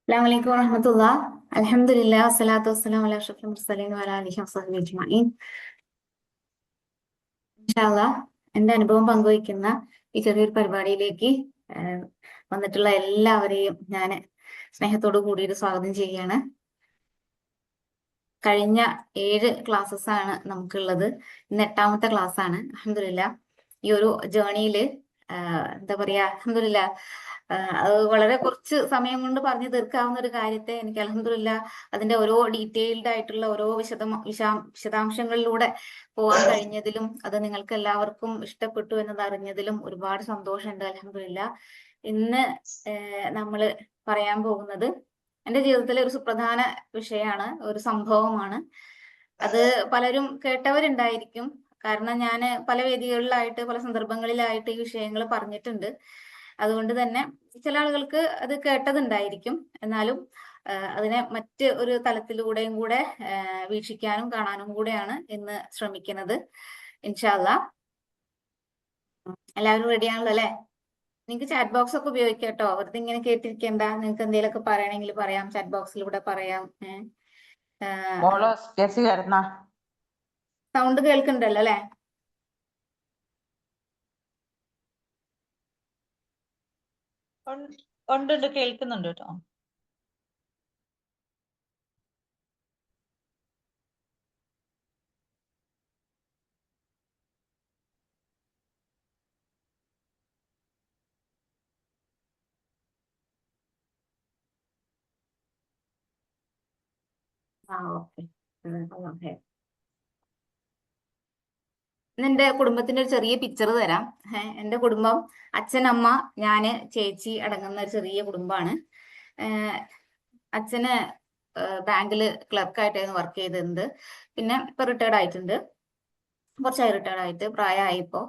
السلام عليكم ورحمة الله. الحمد لله والصلاة والسلام على أشرف المرسلين وعلى آله وصحبه أجمعين. ഇൻഷാല്ലാ എന്റെ അനുഭവം പങ്കുവയ്ക്കുന്ന ഈ ചെറിയൊരു പരിപാടിയിലേക്ക് വന്നിട്ടുള്ള എല്ലാവരെയും ഞാൻ സ്നേഹത്തോടു കൂടിയിട്ട് സ്വാഗതം ചെയ്യുകയാണ്. കഴിഞ്ഞ 7 ക്ലാസ്സസ് ആണ് നമുക്കുള്ളത്. ഇന്ന് 8ാമത്തെ ക്ലാസ് ആണ്. അൽഹംദുലില്ലാ ഈ ഒരു ജേർണിയില് എന്താ പറയാ, അൽഹംദുലില്ലാ അത് വളരെ കുറച്ച് സമയം കൊണ്ട് പറഞ്ഞു തീർക്കാവുന്ന ഒരു കാര്യത്തെ എനിക്ക് അൽഹംദുലില്ലാ അതിന്റെ ഓരോ ഡീറ്റെയിൽഡ് ആയിട്ടുള്ള ഓരോ വിശദാംശങ്ങളിലൂടെ പോകാൻ കഴിഞ്ഞതിലും അത് നിങ്ങൾക്ക് എല്ലാവർക്കും ഇഷ്ടപ്പെട്ടു എന്നത് അറിഞ്ഞതിലും ഒരുപാട് സന്തോഷമുണ്ട്. അൽഹംദുലില്ലാ ഇന്ന് നമ്മള് പറയാൻ പോകുന്നത് എന്റെ ജീവിതത്തിലെ ഒരു സുപ്രധാന വിഷയമാണ്, ഒരു സംഭവമാണ്. അത് പലരും കേട്ടവരുണ്ടായിരിക്കും. കാരണം ഞാൻ പല വേദികളിലായിട്ട് പല സന്ദർഭങ്ങളിലായിട്ട് ഈ വിഷയങ്ങൾ പറഞ്ഞിട്ടുണ്ട്. അതുകൊണ്ട് തന്നെ ചില ആളുകൾക്ക് അത് കേട്ടതുണ്ടായിരിക്കും. എന്നാലും അതിനെ മറ്റ് ഒരു തലത്തിലൂടെയും കൂടെ വീക്ഷിക്കാനും കാണാനും കൂടെയാണ് ഇന്ന് ശ്രമിക്കുന്നത്. ഇൻഷാ അല്ലാ എല്ലാവരും റെഡിയാണല്ലോ അല്ലെ? നിങ്ങൾക്ക് ചാറ്റ് ബോക്സ് ഒക്കെ ഉപയോഗിക്കാം കേട്ടോ. വെറുതെ ഇങ്ങനെ കേട്ടിരിക്കേണ്ട. നിങ്ങൾക്ക് എന്തെങ്കിലുമൊക്കെ പറയണമെങ്കിൽ പറയാം, ചാറ്റ് ബോക്സിലൂടെ പറയാം. മോളോ ചേച്ചി വരുന്ന സൗണ്ട് കേൾക്കുന്നുണ്ടല്ലോ അല്ലെ? ഉണ്ട് കേൾക്കുന്നുണ്ട് കേട്ടോ. ഓക്കെ. എന്റെ കുടുംബത്തിന്റെ ഒരു ചെറിയ പിക്ചർ തരാം. എന്റെ കുടുംബം അച്ഛൻ, അമ്മ, ഞാന്, ചേച്ചി അടങ്ങുന്ന ഒരു ചെറിയ കുടുംബമാണ്. അച്ഛന് ബാങ്കില് ക്ലർക്കായിട്ടായിരുന്നു വർക്ക് ചെയ്തിരുന്നത്. പിന്നെ ഇപ്പൊ റിട്ടയർഡ് ആയിട്ടുണ്ട്, കുറച്ചായി റിട്ടയർഡ് ആയിട്ട്, പ്രായമായി ഇപ്പോ.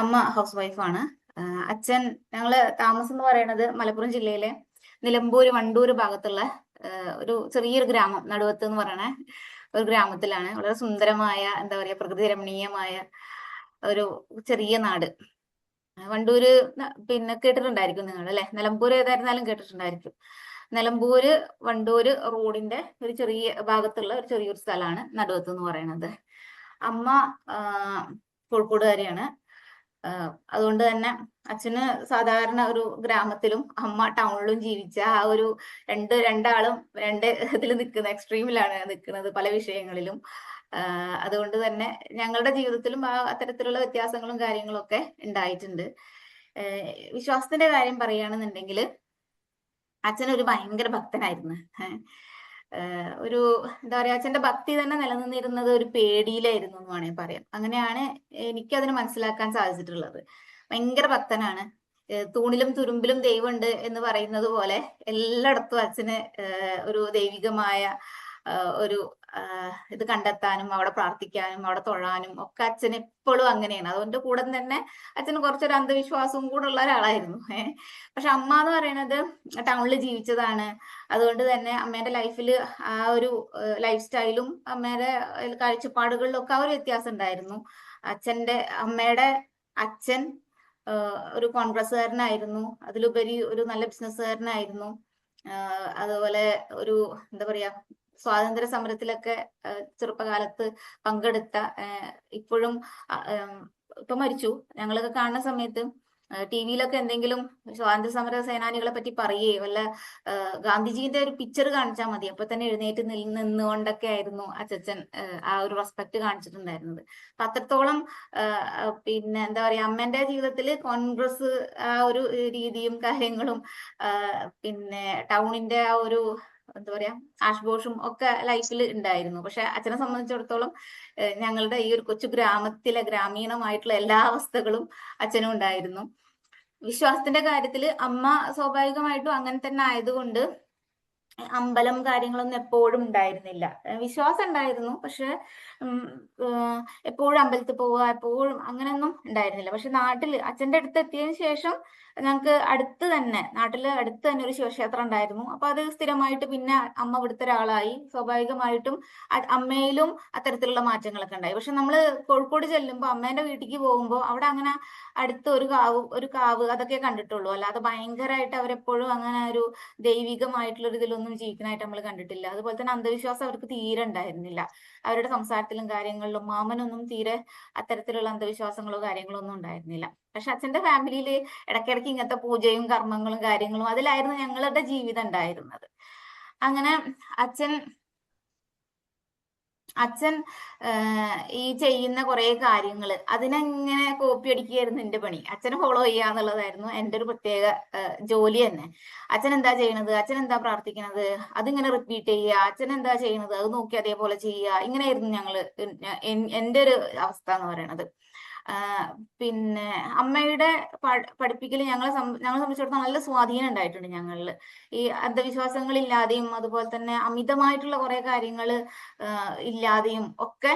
അമ്മ ഹൗസ് വൈഫാണ്. അച്ഛൻ, ഞങ്ങള് താമസം എന്ന് പറയുന്നത് മലപ്പുറം ജില്ലയിലെ നിലമ്പൂര് വണ്ടൂര് ഭാഗത്തുള്ള ഒരു ചെറിയൊരു ഗ്രാമം, നടുവത്ത് എന്ന് പറയണ ഒരു ഗ്രാമത്തിലാണ്. വളരെ സുന്ദരമായ, എന്താ പറയാ, പ്രകൃതി രമണീയമായ ഒരു ചെറിയ നാട്. വണ്ടൂര് പിന്നെ കേട്ടിട്ടുണ്ടായിരിക്കും നിങ്ങൾ അല്ലെ? നിലമ്പൂര് ഏതായിരുന്നാലും കേട്ടിട്ടുണ്ടായിരിക്കും. നിലമ്പൂര് വണ്ടൂര് റോഡിന്റെ ഒരു ചെറിയ ഭാഗത്തുള്ള ഒരു ചെറിയൊരു സ്ഥലമാണ് നടുവത്ത് എന്ന് പറയുന്നത്. അമ്മ കോഴിക്കോടുകാരിയാണ്. അതുകൊണ്ട് തന്നെ അച്ഛന് സാധാരണ ഒരു ഗ്രാമത്തിലും അമ്മ ടൗണിലും ജീവിച്ച ആ ഒരു രണ്ടാളും രണ്ട് ഇതിൽ നിൽക്കുന്ന എക്സ്ട്രീമിലാണ് നിൽക്കുന്നത് പല വിഷയങ്ങളിലും. അതുകൊണ്ട് തന്നെ ഞങ്ങളുടെ ജീവിതത്തിലും അത്തരത്തിലുള്ള വ്യത്യാസങ്ങളും കാര്യങ്ങളും ഒക്കെ ഉണ്ടായിട്ടുണ്ട്. വിശ്വാസത്തിന്റെ കാര്യം പറയുകയാണെന്നുണ്ടെങ്കിൽ അച്ഛൻ ഒരു ഭയങ്കര ഭക്തനായിരുന്നു. ഒരു എന്താ പറയാ, അച്ഛന്റെ ഭക്തി തന്നെ നിലനിന്നിരുന്നത് ഒരു പേടിയിലായിരുന്നു എന്ന് വേണമെങ്കിൽ പറയാം. അങ്ങനെയാണ് എനിക്കതിന് മനസ്സിലാക്കാൻ സാധിച്ചിട്ടുള്ളത്. ഭയങ്കര ഭക്തനാണ്. തൂണിലും തുരുമ്പിലും ദൈവമുണ്ട് എന്ന് പറയുന്നത് പോലെ എല്ലായിടത്തും അച്ഛന് ഒരു ദൈവികമായ ഒരു ഇത് കണ്ടെത്താനും അവിടെ പ്രാർത്ഥിക്കാനും അവിടെ തൊഴാനും ഒക്കെ അച്ഛൻ എപ്പോഴും അങ്ങനെയാണ്. അതുകൊണ്ട് കൂടെ തന്നെ അച്ഛന് കുറച്ചൊരു അന്ധവിശ്വാസവും കൂടെ ഉള്ള ഒരാളായിരുന്നു. പക്ഷെ അമ്മ എന്ന് പറയുന്നത് ടൗണിൽ ജീവിച്ചതാണ്. അതുകൊണ്ട് തന്നെ അമ്മേന്റെ ലൈഫിൽ ആ ഒരു ലൈഫ് സ്റ്റൈലും അമ്മയുടെ കാഴ്ചപ്പാടുകളിലും ഒക്കെ ആ ഒരു വ്യത്യാസം ഉണ്ടായിരുന്നു. അമ്മയുടെ അച്ഛൻ ഒരു കോൺഗ്രസ്സുകാരനായിരുന്നു. അതിലുപരി ഒരു നല്ല ബിസിനസ്സുകാരനായിരുന്നു. അതുപോലെ ഒരു എന്താ പറയാ, സ്വാതന്ത്ര്യ സമരത്തിലൊക്കെ ചെറുപ്പകാലത്ത് പങ്കെടുത്ത, ഇപ്പോഴും ഇപ്പൊ മരിച്ചു. ഞങ്ങളൊക്കെ കാണുന്ന സമയത്ത് ടിവിയിലൊക്കെ എന്തെങ്കിലും സ്വാതന്ത്ര്യ സമര സേനാനികളെ പറ്റി പറയുകയോ വല്ല ഗാന്ധിജീന്റെ ഒരു പിക്ചർ കാണിച്ചാൽ മതി, അപ്പൊ തന്നെ എഴുന്നേറ്റ് നിന്നുകൊണ്ടൊക്കെ ആയിരുന്നു അച്ഛൻ ആ ഒരു റെസ്പെക്ട് കാണിച്ചിട്ടുണ്ടായിരുന്നത്. അപ്പൊ അത്രത്തോളം പിന്നെ എന്താ പറയാ, അമ്മേന്റെ ജീവിതത്തിൽ കോൺഗ്രസ് ആ ഒരു രീതിയും കാര്യങ്ങളും പിന്നെ ടൗണിന്റെ ആ ഒരു എന്താ പറയാ ആഷ്ഘോഷും ഒക്കെ ലൈഫിൽ ഉണ്ടായിരുന്നു. പക്ഷെ അച്ഛനെ സംബന്ധിച്ചിടത്തോളം ഞങ്ങളുടെ ഈ ഒരു കൊച്ചു ഗ്രാമത്തിലെ ഗ്രാമീണമായിട്ടുള്ള എല്ലാ അവസ്ഥകളും അച്ഛനും ഉണ്ടായിരുന്നു. വിശ്വാസത്തിന്റെ കാര്യത്തിൽ അമ്മ സ്വാഭാവികമായിട്ടും അങ്ങനെ തന്നെ ആയതുകൊണ്ട് അമ്പലം കാര്യങ്ങളൊന്നും എപ്പോഴും ഉണ്ടായിരുന്നില്ല. വിശ്വാസം ഉണ്ടായിരുന്നു, പക്ഷെ എപ്പോഴും അമ്പലത്തിൽ പോവുക എപ്പോഴും അങ്ങനെയൊന്നും ഉണ്ടായിരുന്നില്ല. പക്ഷെ നാട്ടിൽ അച്ഛന്റെ അടുത്ത് എത്തിയതിനു ശേഷം ഞങ്ങൾക്ക് അടുത്ത് തന്നെ, നാട്ടില് അടുത്ത് തന്നെ ഒരു ശിവക്ഷേത്രം ഉണ്ടായിരുന്നു. അപ്പൊ അത് സ്ഥിരമായിട്ട് പിന്നെ അമ്മ ഇവിടുത്തെ ഒരാളായി. സ്വാഭാവികമായിട്ടും അമ്മയിലും അത്തരത്തിലുള്ള മാറ്റങ്ങളൊക്കെ ഉണ്ടായി. പക്ഷെ നമ്മള് കോഴിക്കോട് ചെല്ലുമ്പോൾ, അമ്മേന്റെ വീട്ടിലേക്ക് പോകുമ്പോൾ അവിടെ അങ്ങനെ അടുത്ത് ഒരു കാവ് അതൊക്കെ കണ്ടിട്ടുള്ളൂ. അല്ലാതെ ഭയങ്കരമായിട്ട് അവരെപ്പോഴും അങ്ങനെ ഒരു ദൈവികമായിട്ടുള്ള ഒരു ഇതിലൊന്നും ജീവിക്കുന്നതായിട്ട് നമ്മൾ കണ്ടിട്ടില്ല. അതുപോലെ തന്നെ അന്ധവിശ്വാസം അവർക്ക് തീരെ ഉണ്ടായിരുന്നില്ല. അവരുടെ സംസാരത്തിലും കാര്യങ്ങളിലും മാമനൊന്നും തീരെ അത്തരത്തിലുള്ള അന്ധവിശ്വാസങ്ങളോ കാര്യങ്ങളോ ഒന്നും ഉണ്ടായിരുന്നില്ല. പക്ഷെ അച്ഛന്റെ ഫാമിലിയിൽ ഇടയ്ക്കിടയ്ക്ക് ഇങ്ങനത്തെ പൂജയും കർമ്മങ്ങളും കാര്യങ്ങളും അതിലായിരുന്നു ഞങ്ങളുടെ ജീവിതം ഉണ്ടായിരുന്നത്. അങ്ങനെ അച്ഛൻ ഈ ചെയ്യുന്ന കുറെ കാര്യങ്ങൾ അതിനെങ്ങനെ കോപ്പി അടിക്കുകയായിരുന്നു എന്റെ പണി. അച്ഛനെ ഫോളോ ചെയ്യുക എന്നുള്ളതായിരുന്നു എന്റെ ഒരു പ്രത്യേക ജോലി തന്നെ. അച്ഛൻ എന്താ ചെയ്യണത്, അച്ഛൻ എന്താ പ്രാർത്ഥിക്കണത്, അതിങ്ങനെ റിപ്പീറ്റ് ചെയ്യുക, അച്ഛൻ എന്താ ചെയ്യണത് അത് നോക്കി അതേപോലെ ചെയ്യുക. ഇങ്ങനെയായിരുന്നു എന്റെ ഒരു അവസ്ഥ എന്ന് പറയണത്. പിന്നെ അമ്മയുടെ പഠിപ്പിക്കൽ ഞങ്ങളെ സംബന്ധിച്ചിടത്തോളം നല്ല സ്വാധീനം ഉണ്ടായിട്ടുണ്ട് ഞങ്ങളിൽ. ഈ അന്ധവിശ്വാസങ്ങളില്ലാതെയും അതുപോലെ തന്നെ അമിതമായിട്ടുള്ള കുറെ കാര്യങ്ങൾ ഇല്ലാതെയും ഒക്കെ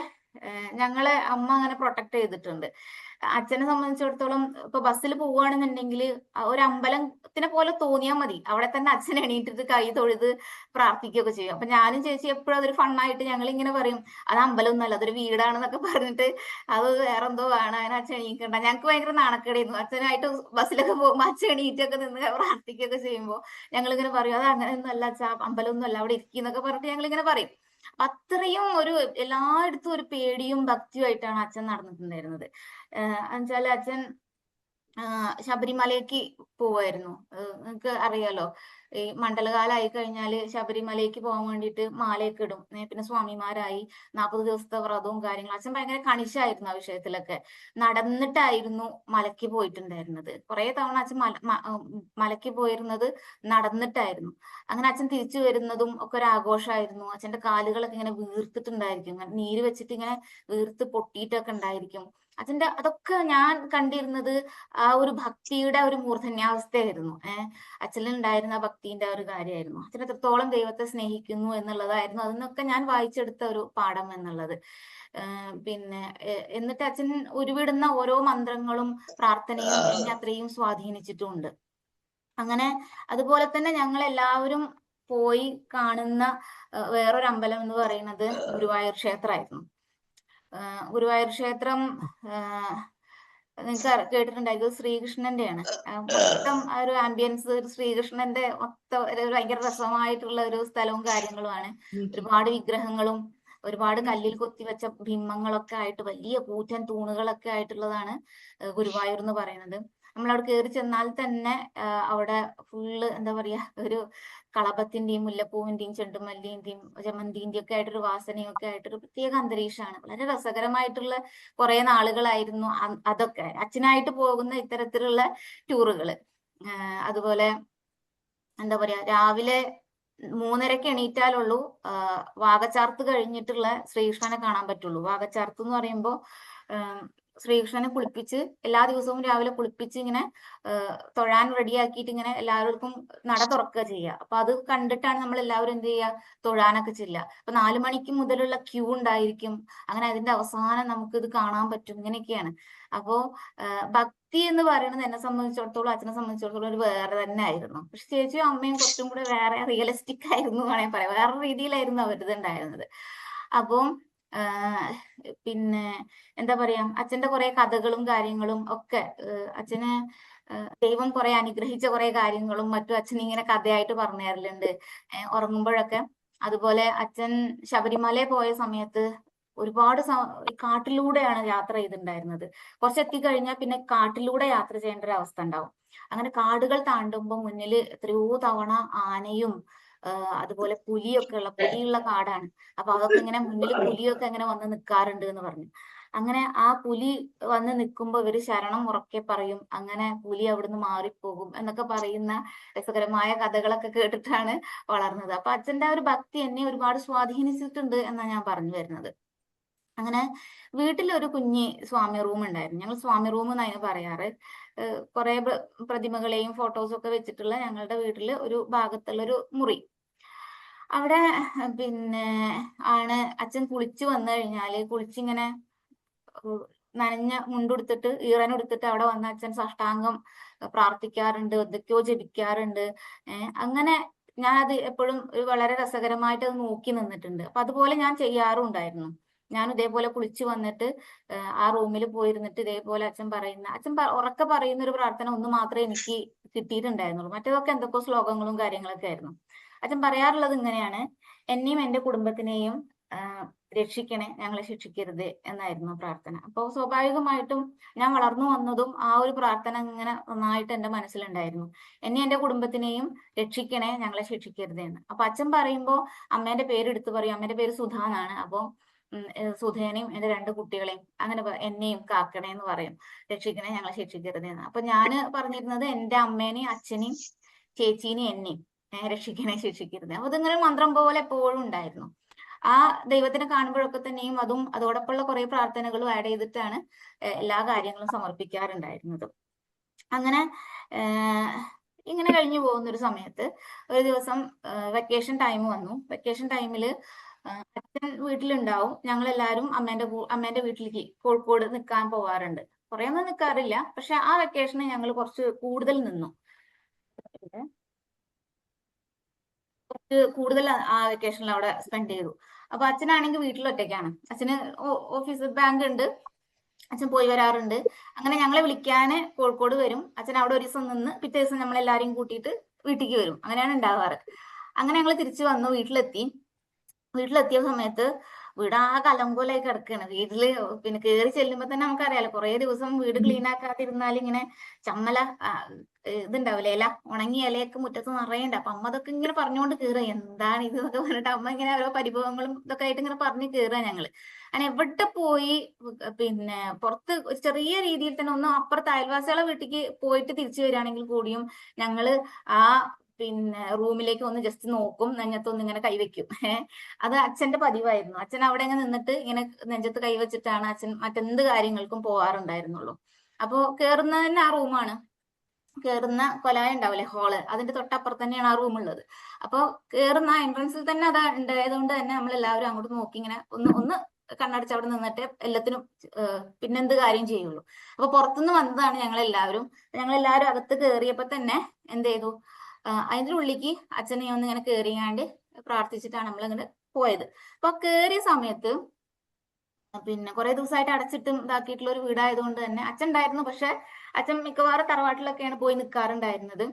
ഞങ്ങളെ അമ്മ അങ്ങനെ പ്രൊട്ടക്ട് ചെയ്തിട്ടുണ്ട്. അച്ഛനെ സംബന്ധിച്ചിടത്തോളം ഇപ്പൊ ബസ്സിൽ പോവുകയാണെന്നുണ്ടെങ്കിൽ ഒരു അമ്പലത്തിനെ പോലെ തോന്നിയാൽ മതി, അവിടെ തന്നെ അച്ഛൻ എണീറ്റിട്ട് കൈ തൊഴുത് പ്രാർത്ഥിക്കുകയൊക്കെ ചെയ്യും. അപ്പൊ ഞാനും ചേച്ചി എപ്പോഴും അതൊരു ഫണ്ണായിട്ട് ഞങ്ങൾ ഇങ്ങനെ പറയും, അത് അമ്പലമൊന്നുമല്ല അതൊരു വീടാണെന്നൊക്കെ പറഞ്ഞിട്ട്, അത് വേറെന്തോ ആണ് അതിന് അച്ഛൻ എണീക്കണ്ട. ഞങ്ങൾക്ക് ഭയങ്കര നാണക്കേടായിരുന്നു. അച്ഛനായിട്ട് ബസ്സിലൊക്കെ പോകുമ്പോൾ അച്ഛൻ എണീറ്റൊക്കെ നിന്ന് പ്രാർത്ഥിക്കുകയൊക്കെ ചെയ്യുമ്പോൾ ഞങ്ങളിങ്ങനെ പറയും, അത് അങ്ങനെയൊന്നും അല്ല അച്ഛാ, അമ്പലമൊന്നും അല്ല, അവിടെ ഇരിക്കുന്നൊക്കെ പറഞ്ഞിട്ട് ഞങ്ങൾ ഇങ്ങനെ പറയും. അത്രയും ഒരു എല്ലായിടത്തും ഒരു പേടിയും ഭക്തിയും ആയിട്ടാണ് അച്ഛൻ നടന്നിട്ടുണ്ടായിരുന്നത്. എന്നുവെച്ചാല് അച്ഛൻ ശബരിമലയ്ക്ക് പോവായിരുന്നു. നിങ്ങൾക്ക് അറിയാലോ, ഈ മണ്ഡലകാലമായി കഴിഞ്ഞാല് ശബരിമലയ്ക്ക് പോകാൻ വേണ്ടിയിട്ട് മാലയൊക്കെ ഇടും. പിന്നെ സ്വാമിമാരായി 40 ദിവസത്തെ വ്രതവും കാര്യങ്ങളും. അച്ഛൻ ഭയങ്കര കണിശായിരുന്നു ആ വിഷയത്തിലൊക്കെ. നടന്നിട്ടായിരുന്നു മലയ്ക്ക് പോയിട്ടുണ്ടായിരുന്നത്. കുറെ തവണ അച്ഛൻ മലയ്ക്ക് പോയിരുന്നത് നടന്നിട്ടായിരുന്നു. അങ്ങനെ അച്ഛൻ തിരിച്ചു വരുന്നതും ഒക്കെ ഒരു ആഘോഷമായിരുന്നു. അച്ഛന്റെ കാലുകളൊക്കെ ഇങ്ങനെ വീർത്തിട്ടുണ്ടായിരിക്കും, ഇങ്ങനെ നീര് വെച്ചിട്ട് ഇങ്ങനെ വീർത്ത് പൊട്ടിയിട്ടൊക്കെ ഉണ്ടായിരിക്കും. അതൊക്കെ ഞാൻ കണ്ടിരുന്നത് ആ ഒരു ഭക്തിയുടെ ഒരു മൂർധന്യാവസ്ഥയായിരുന്നു. അച്ഛനുണ്ടായിരുന്ന ഭക്തിന്റെ ഒരു കാര്യമായിരുന്നു. അച്ഛൻ എത്രത്തോളം ദൈവത്തെ സ്നേഹിക്കുന്നു എന്നുള്ളതായിരുന്നു അതിനൊക്കെ ഞാൻ വായിച്ചെടുത്ത ഒരു പാഠം എന്നുള്ളത്. പിന്നെ എന്നിട്ട് അച്ഛൻ ഉരുവിടുന്ന ഓരോ മന്ത്രങ്ങളും പ്രാർത്ഥനയും എന്നെ അത്രയും സ്വാധീനിച്ചിട്ടുമുണ്ട്. അങ്ങനെ അതുപോലെ തന്നെ ഞങ്ങൾ എല്ലാവരും പോയി കാണുന്ന വേറൊരു അമ്പലം എന്ന് പറയുന്നത് ഗുരുവായൂർ ക്ഷേത്രമായിരുന്നു. ഗുരുവായൂർ ക്ഷേത്രം നിങ്ങൾക്ക് കേട്ടിട്ടുണ്ടായിരിക്കും, ശ്രീകൃഷ്ണന്റെയാണ്. മൊത്തം ആ ഒരു ആംബിയൻസ് ശ്രീകൃഷ്ണന്റെ മൊത്തം ഒരു ഭയങ്കര രസമായിട്ടുള്ള ഒരു സ്ഥലവും കാര്യങ്ങളുമാണ്. ഒരുപാട് വിഗ്രഹങ്ങളും ഒരുപാട് കല്ലിൽ കൊത്തിവെച്ച ബിംബങ്ങളൊക്കെ ആയിട്ട് വലിയ കൂറ്റൻ തൂണുകളൊക്കെ ആയിട്ടുള്ളതാണ് ഗുരുവായൂർ എന്ന് പറയുന്നത്. നമ്മൾ അവിടെ കയറി ചെന്നാൽ തന്നെ അവിടെ ഫുള്ള് എന്താ പറയാ, ഒരു കളഭത്തിന്റെയും മുല്ലപ്പൂവിന്റെയും ചെണ്ടുമല്ലിന്റെയും ജമന്തിന്റെയും ഒക്കെ ആയിട്ടൊരു വാസനയും ഒക്കെ ആയിട്ടൊരു പ്രത്യേക അന്തരീക്ഷമാണ്. വളരെ രസകരമായിട്ടുള്ള കുറെ നാളുകളായിരുന്നു അതൊക്കെ, അച്ഛനായിട്ട് പോകുന്ന ഇത്തരത്തിലുള്ള ടൂറുകള്. അതുപോലെ എന്താ പറയാ, രാവിലെ 3:30-ക്ക് എണീറ്റാലുള്ളൂ വാകച്ചാർത്ത് കഴിഞ്ഞിട്ടുള്ള ശ്രീകൃഷ്ണനെ കാണാൻ പറ്റുള്ളൂ. വാകച്ചാർത്ത് എന്ന് പറയുമ്പോൾ ശ്രീകൃഷ്ണനെ കുളിപ്പിച്ച് എല്ലാ ദിവസവും രാവിലെ കുളിപ്പിച്ച് ഇങ്ങനെ തൊഴാൻ റെഡിയാക്കിയിട്ട് ഇങ്ങനെ എല്ലാവർക്കും നട തുറക്കുക ചെയ്യുക. അപ്പൊ അത് കണ്ടിട്ടാണ് നമ്മൾ എല്ലാവരും എന്ത് ചെയ്യുക, തൊഴാനൊക്കെ ചെല്ലുക. അപ്പൊ 4 മണിക്ക് മുതലുള്ള ക്യൂ ഉണ്ടായിരിക്കും. അങ്ങനെ അതിന്റെ അവസാനം നമുക്ക് ഇത് കാണാൻ പറ്റും. ഇങ്ങനെയൊക്കെയാണ്. അപ്പോ ഭക്തി എന്ന് പറയുന്നത് എന്നെ സംബന്ധിച്ചിടത്തോളം അച്ഛനെ സംബന്ധിച്ചിടത്തോളം ഒരു വേറെ തന്നെ ആയിരുന്നു. പക്ഷെ ചേച്ചിയും അമ്മയും കുറച്ചും കൂടെ വേറെ റിയലിസ്റ്റിക് ആയിരുന്നു വേണമെങ്കിൽ പറയാം. വേറെ രീതിയിലായിരുന്നു അവരത് ഉണ്ടായിരുന്നത്. അപ്പം പിന്നെ എന്താ പറയാ, അച്ഛന്റെ കുറെ കഥകളും കാര്യങ്ങളും ഒക്കെ അച്ഛന് ദൈവം കുറെ അനുഗ്രഹിച്ച കുറെ കാര്യങ്ങളും മറ്റും അച്ഛൻ ഇങ്ങനെ കഥയായിട്ട് പറഞ്ഞു തരലുണ്ട് ഉറങ്ങുമ്പോഴൊക്കെ. അതുപോലെ അച്ഛൻ ശബരിമല പോയ സമയത്ത് ഒരുപാട് കാട്ടിലൂടെയാണ് യാത്ര ചെയ്തിട്ടുണ്ടായിരുന്നത്. കുറച്ചെത്തിക്കഴിഞ്ഞാൽ പിന്നെ കാട്ടിലൂടെ യാത്ര ചെയ്യേണ്ട ഒരു അവസ്ഥ ഉണ്ടാവും. അങ്ങനെ കാടുകൾ താണ്ടുമ്പോൾ മുന്നിൽ എത്രയോ തവണ ആനയും അതുപോലെ പുലിയുള്ള കാടാണ്. അപ്പൊ അതൊക്കെ ഇങ്ങനെ മുന്നിൽ പുലിയൊക്കെ ഇങ്ങനെ വന്ന് നിൽക്കാറുണ്ട് എന്ന് പറഞ്ഞു. അങ്ങനെ ആ പുലി വന്ന് നിൽക്കുമ്പോൾ ഇവര് ശരണം ഉറക്കെ പറയും. അങ്ങനെ പുലി അവിടുന്ന് മാറിപ്പോകും എന്നൊക്കെ പറയുന്ന രസകരമായ കഥകളൊക്കെ കേട്ടിട്ടാണ് വളർന്നത്. അപ്പൊ അച്ഛന്റെ ആ ഒരു ഭക്തി എന്നെ ഒരുപാട് സ്വാധീനിച്ചിട്ടുണ്ട് എന്നാണ് ഞാൻ പറഞ്ഞു വരുന്നത്. അങ്ങനെ വീട്ടിലൊരു കുഞ്ഞി സ്വാമി റൂം ഉണ്ടായിരുന്നു. ഞങ്ങൾ സ്വാമി റൂം എന്നാണ് പറയാറ്. കുറെ പ്രതിമകളെയും ഫോട്ടോസും ഒക്കെ വെച്ചിട്ടുള്ള ഞങ്ങളുടെ വീട്ടില് ഒരു ഭാഗത്തുള്ള ഒരു മുറി. അവിടെ പിന്നെ ആണ് അച്ഛൻ കുളിച്ചു വന്നു കഴിഞ്ഞാല് കുളിച്ചിങ്ങനെ നനഞ്ഞ മുണ്ടുടുത്തിട്ട് ഈറനെടുത്തിട്ട് അവിടെ വന്ന് അച്ഛൻ സാഷ്ടാംഗം പ്രാർത്ഥിക്കാറുണ്ട്, എന്തൊക്കെയോ ജപിക്കാറുണ്ട്. അങ്ങനെ ഞാൻ അത് എപ്പോഴും വളരെ രസകരമായിട്ട് അത് നോക്കി നിന്നിട്ടുണ്ട്. അപ്പൊ അതുപോലെ ഞാൻ ചെയ്യാറുണ്ടായിരുന്നു. ഞാൻ ഇതേപോലെ കുളിച്ചു വന്നിട്ട് ആ റൂമിൽ പോയിരുന്നിട്ട് ഇതേപോലെ അച്ഛൻ ഉറക്കെ പറയുന്ന ഒരു പ്രാർത്ഥന ഒന്ന് മാത്രമേ എനിക്ക് കിട്ടിയിട്ടുണ്ടായിരുന്നുള്ളൂ. മറ്റേതൊക്കെ എന്തൊക്കെയോ ശ്ലോകങ്ങളും കാര്യങ്ങളൊക്കെ ആയിരുന്നു. അച്ഛൻ പറയാറുള്ളത് ഇങ്ങനെയാണ്: എന്നെയും എന്റെ കുടുംബത്തിനെയും രക്ഷിക്കണേ, ഞങ്ങളെ ശിക്ഷിക്കരുത് എന്നായിരുന്നു പ്രാർത്ഥന. അപ്പോൾ സ്വാഭാവികമായിട്ടും ഞാൻ വളർന്നു വന്നതും ആ ഒരു പ്രാർത്ഥന ഇങ്ങനെ നന്നായിട്ട് എന്റെ മനസ്സിലുണ്ടായിരുന്നു. എന്നെ എന്റെ കുടുംബത്തിനെയും രക്ഷിക്കണേ, ഞങ്ങളെ ശിക്ഷിക്കരുത് എന്ന്. അപ്പൊ അച്ഛൻ പറയുമ്പോ അമ്മേന്റെ പേര് എടുത്തു പറയും. അമ്മേന്റെ പേര് സുധ എന്നാണ്. അപ്പൊ സുധേനെയും എന്റെ 2 കുട്ടികളെയും അങ്ങനെ എന്നെയും കാക്കണേ എന്ന് പറയും. രക്ഷിക്കണേ, ഞങ്ങളെ ശിക്ഷിക്കരുത് എന്ന്. അപ്പൊ ഞാന് പറഞ്ഞിരുന്നത് എന്റെ അമ്മേനെയും അച്ഛനെയും ചേച്ചീനെയും എന്നെയും രക്ഷിക്കണേ, ശിക്ഷിക്കരുത്. അപ്പൊ ഇതിങ്ങനെ മന്ത്രം പോലെ എപ്പോഴും ഉണ്ടായിരുന്നു. ആ ദൈവത്തിനെ കാണുമ്പോഴൊക്കെ തന്നെയും അതും അതോടൊപ്പമുള്ള കുറെ പ്രാർത്ഥനകളും ആഡ് ചെയ്തിട്ടാണ് എല്ലാ കാര്യങ്ങളും സമർപ്പിക്കാറുണ്ടായിരുന്നത്. അങ്ങനെ ഇങ്ങനെ കഴിഞ്ഞു പോകുന്ന ഒരു സമയത്ത് ഒരു ദിവസം വെക്കേഷൻ ടൈം വന്നു. വെക്കേഷൻ ടൈമില് അച്ഛൻ വീട്ടിലുണ്ടാവും. ഞങ്ങളെല്ലാരും അമ്മേന്റെ വീട്ടിലേക്ക് കോഴിക്കോട് നിൽക്കാൻ പോവാറുണ്ട്. കുറെ ഒന്നും നിൽക്കാറില്ല, പക്ഷെ ആ വെക്കേഷന് ഞങ്ങൾ കുറച്ച് കൂടുതൽ നിന്നു. കുറച്ച് കൂടുതൽ ആ വെക്കേഷനിൽ അവിടെ സ്പെൻഡ് ചെയ്തു. അപ്പൊ അച്ഛനാണെങ്കിൽ വീട്ടിൽ ഒറ്റയ്ക്കാണ്. അച്ഛന് ഓഫീസ് ബാങ്ക് ഉണ്ട്, അച്ഛൻ പോയി വരാറുണ്ട്. അങ്ങനെ ഞങ്ങളെ വിളിക്കാന് കോഴിക്കോട് വരും. അച്ഛൻ അവിടെ ഒരു ദിവസം നിന്ന് പിറ്റേ ദിവസം നമ്മളെല്ലാരെയും കൂട്ടിയിട്ട് വീട്ടിലേക്ക് വരും. അങ്ങനെയാണ് ഉണ്ടാവാറ്. അങ്ങനെ ഞങ്ങൾ തിരിച്ചു വന്നു. വീട്ടിലെത്തിയ സമയത്ത് വീട് ആ കലങ്കോലായി കിടക്കുകയാണ്. വീട്ടില് പിന്നെ കയറി ചെല്ലുമ്പോ തന്നെ നമുക്കറിയാലോ, കുറെ ദിവസം വീട് ക്ലീൻ ആക്കാതിരുന്നാൽ ഇങ്ങനെ ചമ്മല ഇതുണ്ടാവില്ലേ, ഇല, ഉണങ്ങിയ ഇലയൊക്കെ മുറ്റത്ത് നിറയുണ്ട്. അപ്പൊ അമ്മ അതൊക്കെ ഇങ്ങനെ പറഞ്ഞുകൊണ്ട് കയറുക, എന്താണ് ഇത് എന്നൊക്കെ പറഞ്ഞിട്ട് അമ്മ ഇങ്ങനെ ഓരോ പരിഭവങ്ങളും ഇതൊക്കെ ആയിട്ട് ഇങ്ങനെ പറഞ്ഞ് കയറുക ഞങ്ങള്. അങ്ങനെ എവിടെ പോയി പിന്നെ പുറത്ത് ഒരു ചെറിയ രീതിയിൽ തന്നെ ഒന്ന് അപ്പുറത്ത് അയൽവാസികളെ വീട്ടിലേക്ക് പോയിട്ട് തിരിച്ചു വരികയാണെങ്കിൽ കൂടിയും ഞങ്ങള് ആ പിന്നെ റൂമിലേക്ക് ഒന്ന് ജസ്റ്റ് നോക്കും, നെഞ്ഞത്തൊന്ന് ഇങ്ങനെ കൈവയ്ക്കും. അത് അച്ഛന്റെ പതിവായിരുന്നു. അച്ഛൻ അവിടെ ഇങ്ങനെ നിന്നിട്ട് ഇങ്ങനെ നെഞ്ചത്ത് കൈവച്ചിട്ടാണ് അച്ഛൻ മറ്റെന്ത് കാര്യങ്ങൾക്കും പോവാറുണ്ടായിരുന്നുള്ളൂ. അപ്പോ കേറുന്നത് തന്നെ ആ റൂമാണ്. കേറുന്ന കൊലായ ഉണ്ടാവില്ലേ, ഹാള്, അതിന്റെ തൊട്ടപ്പുറത്ത് തന്നെയാണ് ആ റൂം ഉള്ളത്. അപ്പൊ കേറുന്ന എൻട്രൻസിൽ തന്നെ അത് ഉണ്ടായതുകൊണ്ട് തന്നെ നമ്മളെല്ലാവരും അങ്ങോട്ട് നോക്കി ഇങ്ങനെ ഒന്ന് കണ്ണടച്ച് അവിടെ നിന്നിട്ട് എല്ലാത്തിനും പിന്നെന്ത് കാര്യം ചെയ്യുള്ളൂ. അപ്പൊ പുറത്തുനിന്ന് വന്നതാണ് ഞങ്ങളെല്ലാവരും അകത്ത് കയറിയപ്പോ തന്നെ എന്ത് ചെയ്തു, അതിന്റെ ഉള്ളിലേക്ക് അച്ഛനെ ഒന്ന് ഇങ്ങനെ കയറിയാണ്ട് പ്രാർത്ഥിച്ചിട്ടാണ് നമ്മളിങ്ങനെ പോയത്. അപ്പൊ കയറിയ സമയത്ത് പിന്നെ കുറെ ദിവസമായിട്ട് അടച്ചിട്ടും ഇതാക്കിയിട്ടുള്ള ഒരു വീടായതുകൊണ്ട് തന്നെ അച്ഛൻ ഉണ്ടായിരുന്നു. പക്ഷെ അച്ഛൻ മിക്കവാറും തറവാട്ടിലൊക്കെയാണ് പോയി നിൽക്കാറുണ്ടായിരുന്നത്.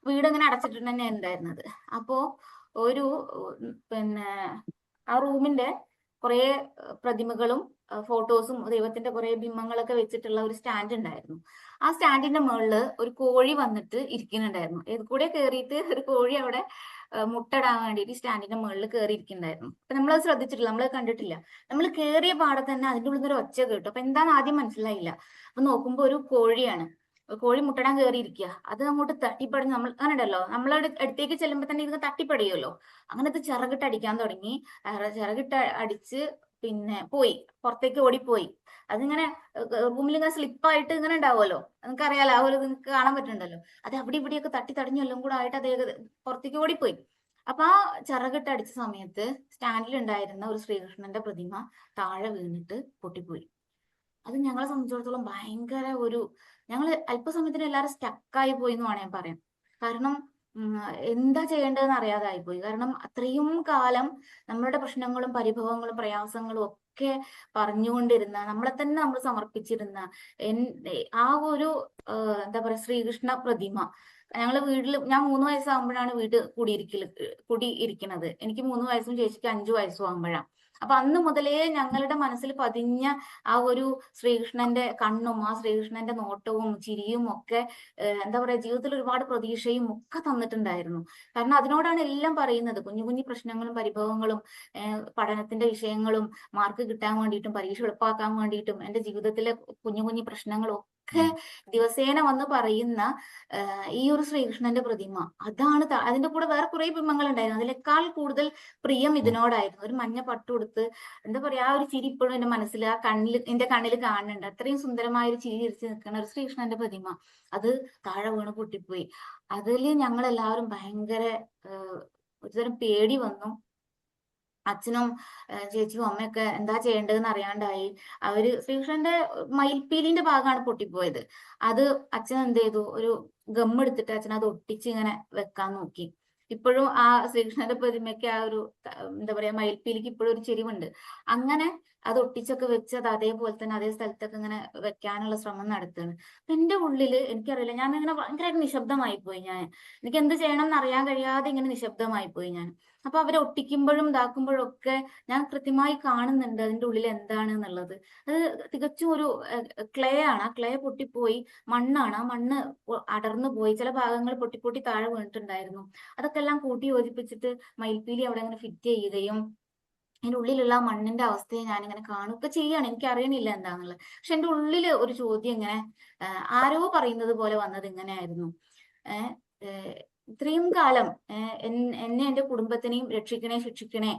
വീട് ഇങ്ങനെ അടച്ചിട്ട് തന്നെ ഉണ്ടായിരുന്നത്. അപ്പോ ഒരു പിന്നെ ആ റൂമിന്റെ കുറെ പ്രതിമകളും ഫോട്ടോസും ദൈവത്തിന്റെ കുറെ ബിംബങ്ങളൊക്കെ വെച്ചിട്ടുള്ള ഒരു സ്റ്റാൻഡ് ഉണ്ടായിരുന്നു. ആ സ്റ്റാൻഡിന്റെ മുകളില് ഒരു കോഴി വന്നിട്ട് ഇരിക്കുന്നുണ്ടായിരുന്നു. ഏത് കൂടെ കയറിയിട്ട് ഒരു കോഴി അവിടെ മുട്ടടാൻ വേണ്ടിയിട്ട് സ്റ്റാൻഡിന്റെ മുകളിൽ കയറി ഇരിക്കുന്നുണ്ടായിരുന്നു. അപ്പൊ നമ്മളത് ശ്രദ്ധിച്ചിട്ടില്ല, നമ്മളത് കണ്ടിട്ടില്ല. നമ്മൾ കയറിയ പാടെ തന്നെ അതിന്റെ ഉള്ളിൽ നിന്ന് ഒരു ഒച്ച കേട്ടു. അപ്പൊ എന്താന്ന് ആദ്യം മനസ്സിലായില്ല. അപ്പൊ നോക്കുമ്പോ ഒരു കോഴിയാണ്. കോഴി മുട്ടടാൻ കയറിയിരിക്കുക. അത് അങ്ങോട്ട് തട്ടിപ്പടഞ്ഞ് നമ്മൾ അങ്ങനെ ഉണ്ടല്ലോ, നമ്മളവിടെ അടുത്തേക്ക് ചെല്ലുമ്പോ തന്നെ ഇത് തട്ടിപ്പടിയുമല്ലോ. അങ്ങനത്തെ ചിറകിട്ട് അടിക്കാൻ തുടങ്ങി. ചിറകിട്ട് അടിച്ച് പിന്നെ പോയി, പുറത്തേക്ക് ഓടിപ്പോയി. അതിങ്ങനെ റൂമിൽ ഇങ്ങനെ സ്ലിപ്പായിട്ട് ഇങ്ങനെ ഉണ്ടാവുമല്ലോ, നിങ്ങൾക്കറിയാലോ, ആ ഒരു നിങ്ങൾക്ക് കാണാൻ പറ്റുന്നുണ്ടല്ലോ. അത് അവിടെ ഇവിടെയൊക്കെ തട്ടി തടഞ്ഞു എല്ലാം കൂടെ ആയിട്ട് അത് പുറത്തേക്ക് ഓടിപ്പോയി. അപ്പൊ ആ ചിറകിട്ട് അടിച്ച സമയത്ത് സ്റ്റാൻഡിൽ ഉണ്ടായിരുന്ന ഒരു ശ്രീകൃഷ്ണന്റെ പ്രതിമ താഴെ വീണിട്ട് പൊട്ടിപ്പോയി. അത് ഞങ്ങളെ സംബന്ധിച്ചിടത്തോളം ഭയങ്കര ഞങ്ങൾ അല്പസമയത്തിന് എല്ലാവരും സ്റ്റക്കായി പോയി എന്ന് വേണമെങ്കിൽ പറയാം. കാരണം എന്താ ചെയ്യേണ്ടതെന്ന് അറിയാതായി പോയി. കാരണം അത്രയും കാലം നമ്മളുടെ പ്രശ്നങ്ങളും പരിഭവങ്ങളും പ്രയാസങ്ങളും ഒക്കെ പറഞ്ഞുകൊണ്ടിരുന്ന, നമ്മളെ തന്നെ നമ്മൾ സമർപ്പിച്ചിരുന്ന ആ ഒരു എന്താ പറയാ ശ്രീകൃഷ്ണ പ്രതിമ ഞങ്ങള് ഞാൻ 3 വയസ്സാകുമ്പോഴാണ് കുടിയിരിക്കുന്നത്. എനിക്ക് 3 വയസ്സും ചേച്ചിക്ക് 5 വയസ്സും ആകുമ്പോഴാണ്. അപ്പൊ അന്ന് മുതലേ ഞങ്ങളുടെ മനസ്സിൽ പതിഞ്ഞ ആ ഒരു ശ്രീകൃഷ്ണന്റെ കണ്ണും ആ ശ്രീകൃഷ്ണന്റെ നോട്ടവും ചിരിയും ഒക്കെ എന്താ പറയാ ജീവിതത്തിൽ ഒരുപാട് പ്രതീക്ഷയും ഒക്കെ തന്നിട്ടുണ്ടായിരുന്നു. കാരണം അതിനോടാണ് എല്ലാം പറയുന്നത്. കുഞ്ഞു കുഞ്ഞു പ്രശ്നങ്ങളും പരിഭവങ്ങളും പഠനത്തിന്റെ വിഷയങ്ങളും മാർക്ക് കിട്ടാൻ വേണ്ടിയിട്ടും പരീക്ഷ എളുപ്പമാക്കാൻ വേണ്ടിയിട്ടും എന്റെ ജീവിതത്തിലെ കുഞ്ഞു കുഞ്ഞു പ്രശ്നങ്ങളും ഒക്കെ ദിവസേന വന്ന് പറയുന്ന ഈ ഒരു ശ്രീകൃഷ്ണന്റെ പ്രതിമ, അതാണ് അതിന്റെ കൂടെ വേറെ കുറെ ബിംബങ്ങൾ ഉണ്ടായിരുന്നു. അതിനേക്കാൾ കൂടുതൽ പ്രിയം ഇതിനോടായിരുന്നു. ഒരു മഞ്ഞ പട്ടുടുത്ത് എന്താ പറയാ, ആ ഒരു ചിരി ഇപ്പോഴും എന്റെ മനസ്സിൽ എന്റെ കണ്ണിൽ കാണുന്നുണ്ട്. അത്രയും സുന്ദരമായ ഒരു ചിരി ചിരിച്ച് നിൽക്കുന്ന ഒരു ശ്രീകൃഷ്ണന്റെ പ്രതിമ അത് താഴെ വീണ് പൊട്ടിപ്പോയി. അതില് ഞങ്ങളെല്ലാവരും ഭയങ്കര ഒരുതരം പേടി വന്നു. അച്ഛനും ചേച്ചിയും അമ്മയൊക്കെ എന്താ ചെയ്യേണ്ടതെന്ന് അറിയാണ്ടായി. അവര് ശ്രീകൃഷ്ണന്റെ മയിൽപ്പീലിന്റെ ഭാഗമാണ് പൊട്ടിപ്പോയത്. അത് അച്ഛൻ എന്ത് ചെയ്തു, ഒരു ഗം എടുത്തിട്ട് അച്ഛൻ അത് ഒട്ടിച്ച് ഇങ്ങനെ വെക്കാൻ നോക്കി. ഇപ്പോഴും ആ ശ്രീകൃഷ്ണന്റെ പ്രതിമയ്ക്ക് ആ ഒരു എന്താ പറയാ മയിൽപ്പീലിക്ക് ഇപ്പോഴും ഒരു ചെരിവുണ്ട്. അങ്ങനെ അത് ഒട്ടിച്ചൊക്കെ വെച്ച് അത് അതേപോലെ തന്നെ അതേ സ്ഥലത്തൊക്കെ ഇങ്ങനെ വെക്കാനുള്ള ശ്രമം നടത്തുകയാണ്. അപ്പൊ എന്റെ ഉള്ളില് എനിക്കറിയില്ല, ഞാൻ ഇങ്ങനെ ഭയങ്കരമായിട്ട് നിശബ്ദമായി പോയി. എനിക്ക് എന്ത് ചെയ്യണം എന്ന് അറിയാൻ കഴിയാതെ ഇങ്ങനെ നിശബ്ദമായി പോയി ഞാൻ. അപ്പൊ അവരെ ഒട്ടിക്കുമ്പോഴും ഇതാക്കുമ്പോഴും ഒക്കെ ഞാൻ കൃത്യമായി കാണുന്നുണ്ട് അതിന്റെ ഉള്ളിൽ എന്താണ് എന്നുള്ളത്. അത് തികച്ചും ഒരു ക്ലേ ആണ്. ആ ക്ലേ പൊട്ടിപ്പോയി, മണ്ണാണ്. ആ മണ്ണ് അടർന്നു പോയി, ചില ഭാഗങ്ങൾ പൊട്ടി പൊട്ടി താഴെ വീണിട്ടുണ്ടായിരുന്നു. അതൊക്കെ എല്ലാം കൂട്ടി യോജിപ്പിച്ചിട്ട് മയിൽപ്പീലി അവിടെ അങ്ങനെ ഫിറ്റ് ചെയ്യുകയും അതിന്റെ ഉള്ളിലുള്ള ആ മണ്ണിന്റെ അവസ്ഥയെ ഞാനിങ്ങനെ കാണുകയൊക്കെ ചെയ്യാണ്. എനിക്ക് അറിയണില്ല എന്താന്നുള്ളത്. പക്ഷെ എന്റെ ഉള്ളില് ഒരു ചോദ്യം ഇങ്ങനെ ആരോ പറയുന്നത് പോലെ വന്നത് ഇങ്ങനെയായിരുന്നു. ഏഹ് ഇത്രയും കാലം എന്നെ എന്റെ കുടുംബത്തിനെയും രക്ഷിക്കണേ, ശിക്ഷിക്കണേ,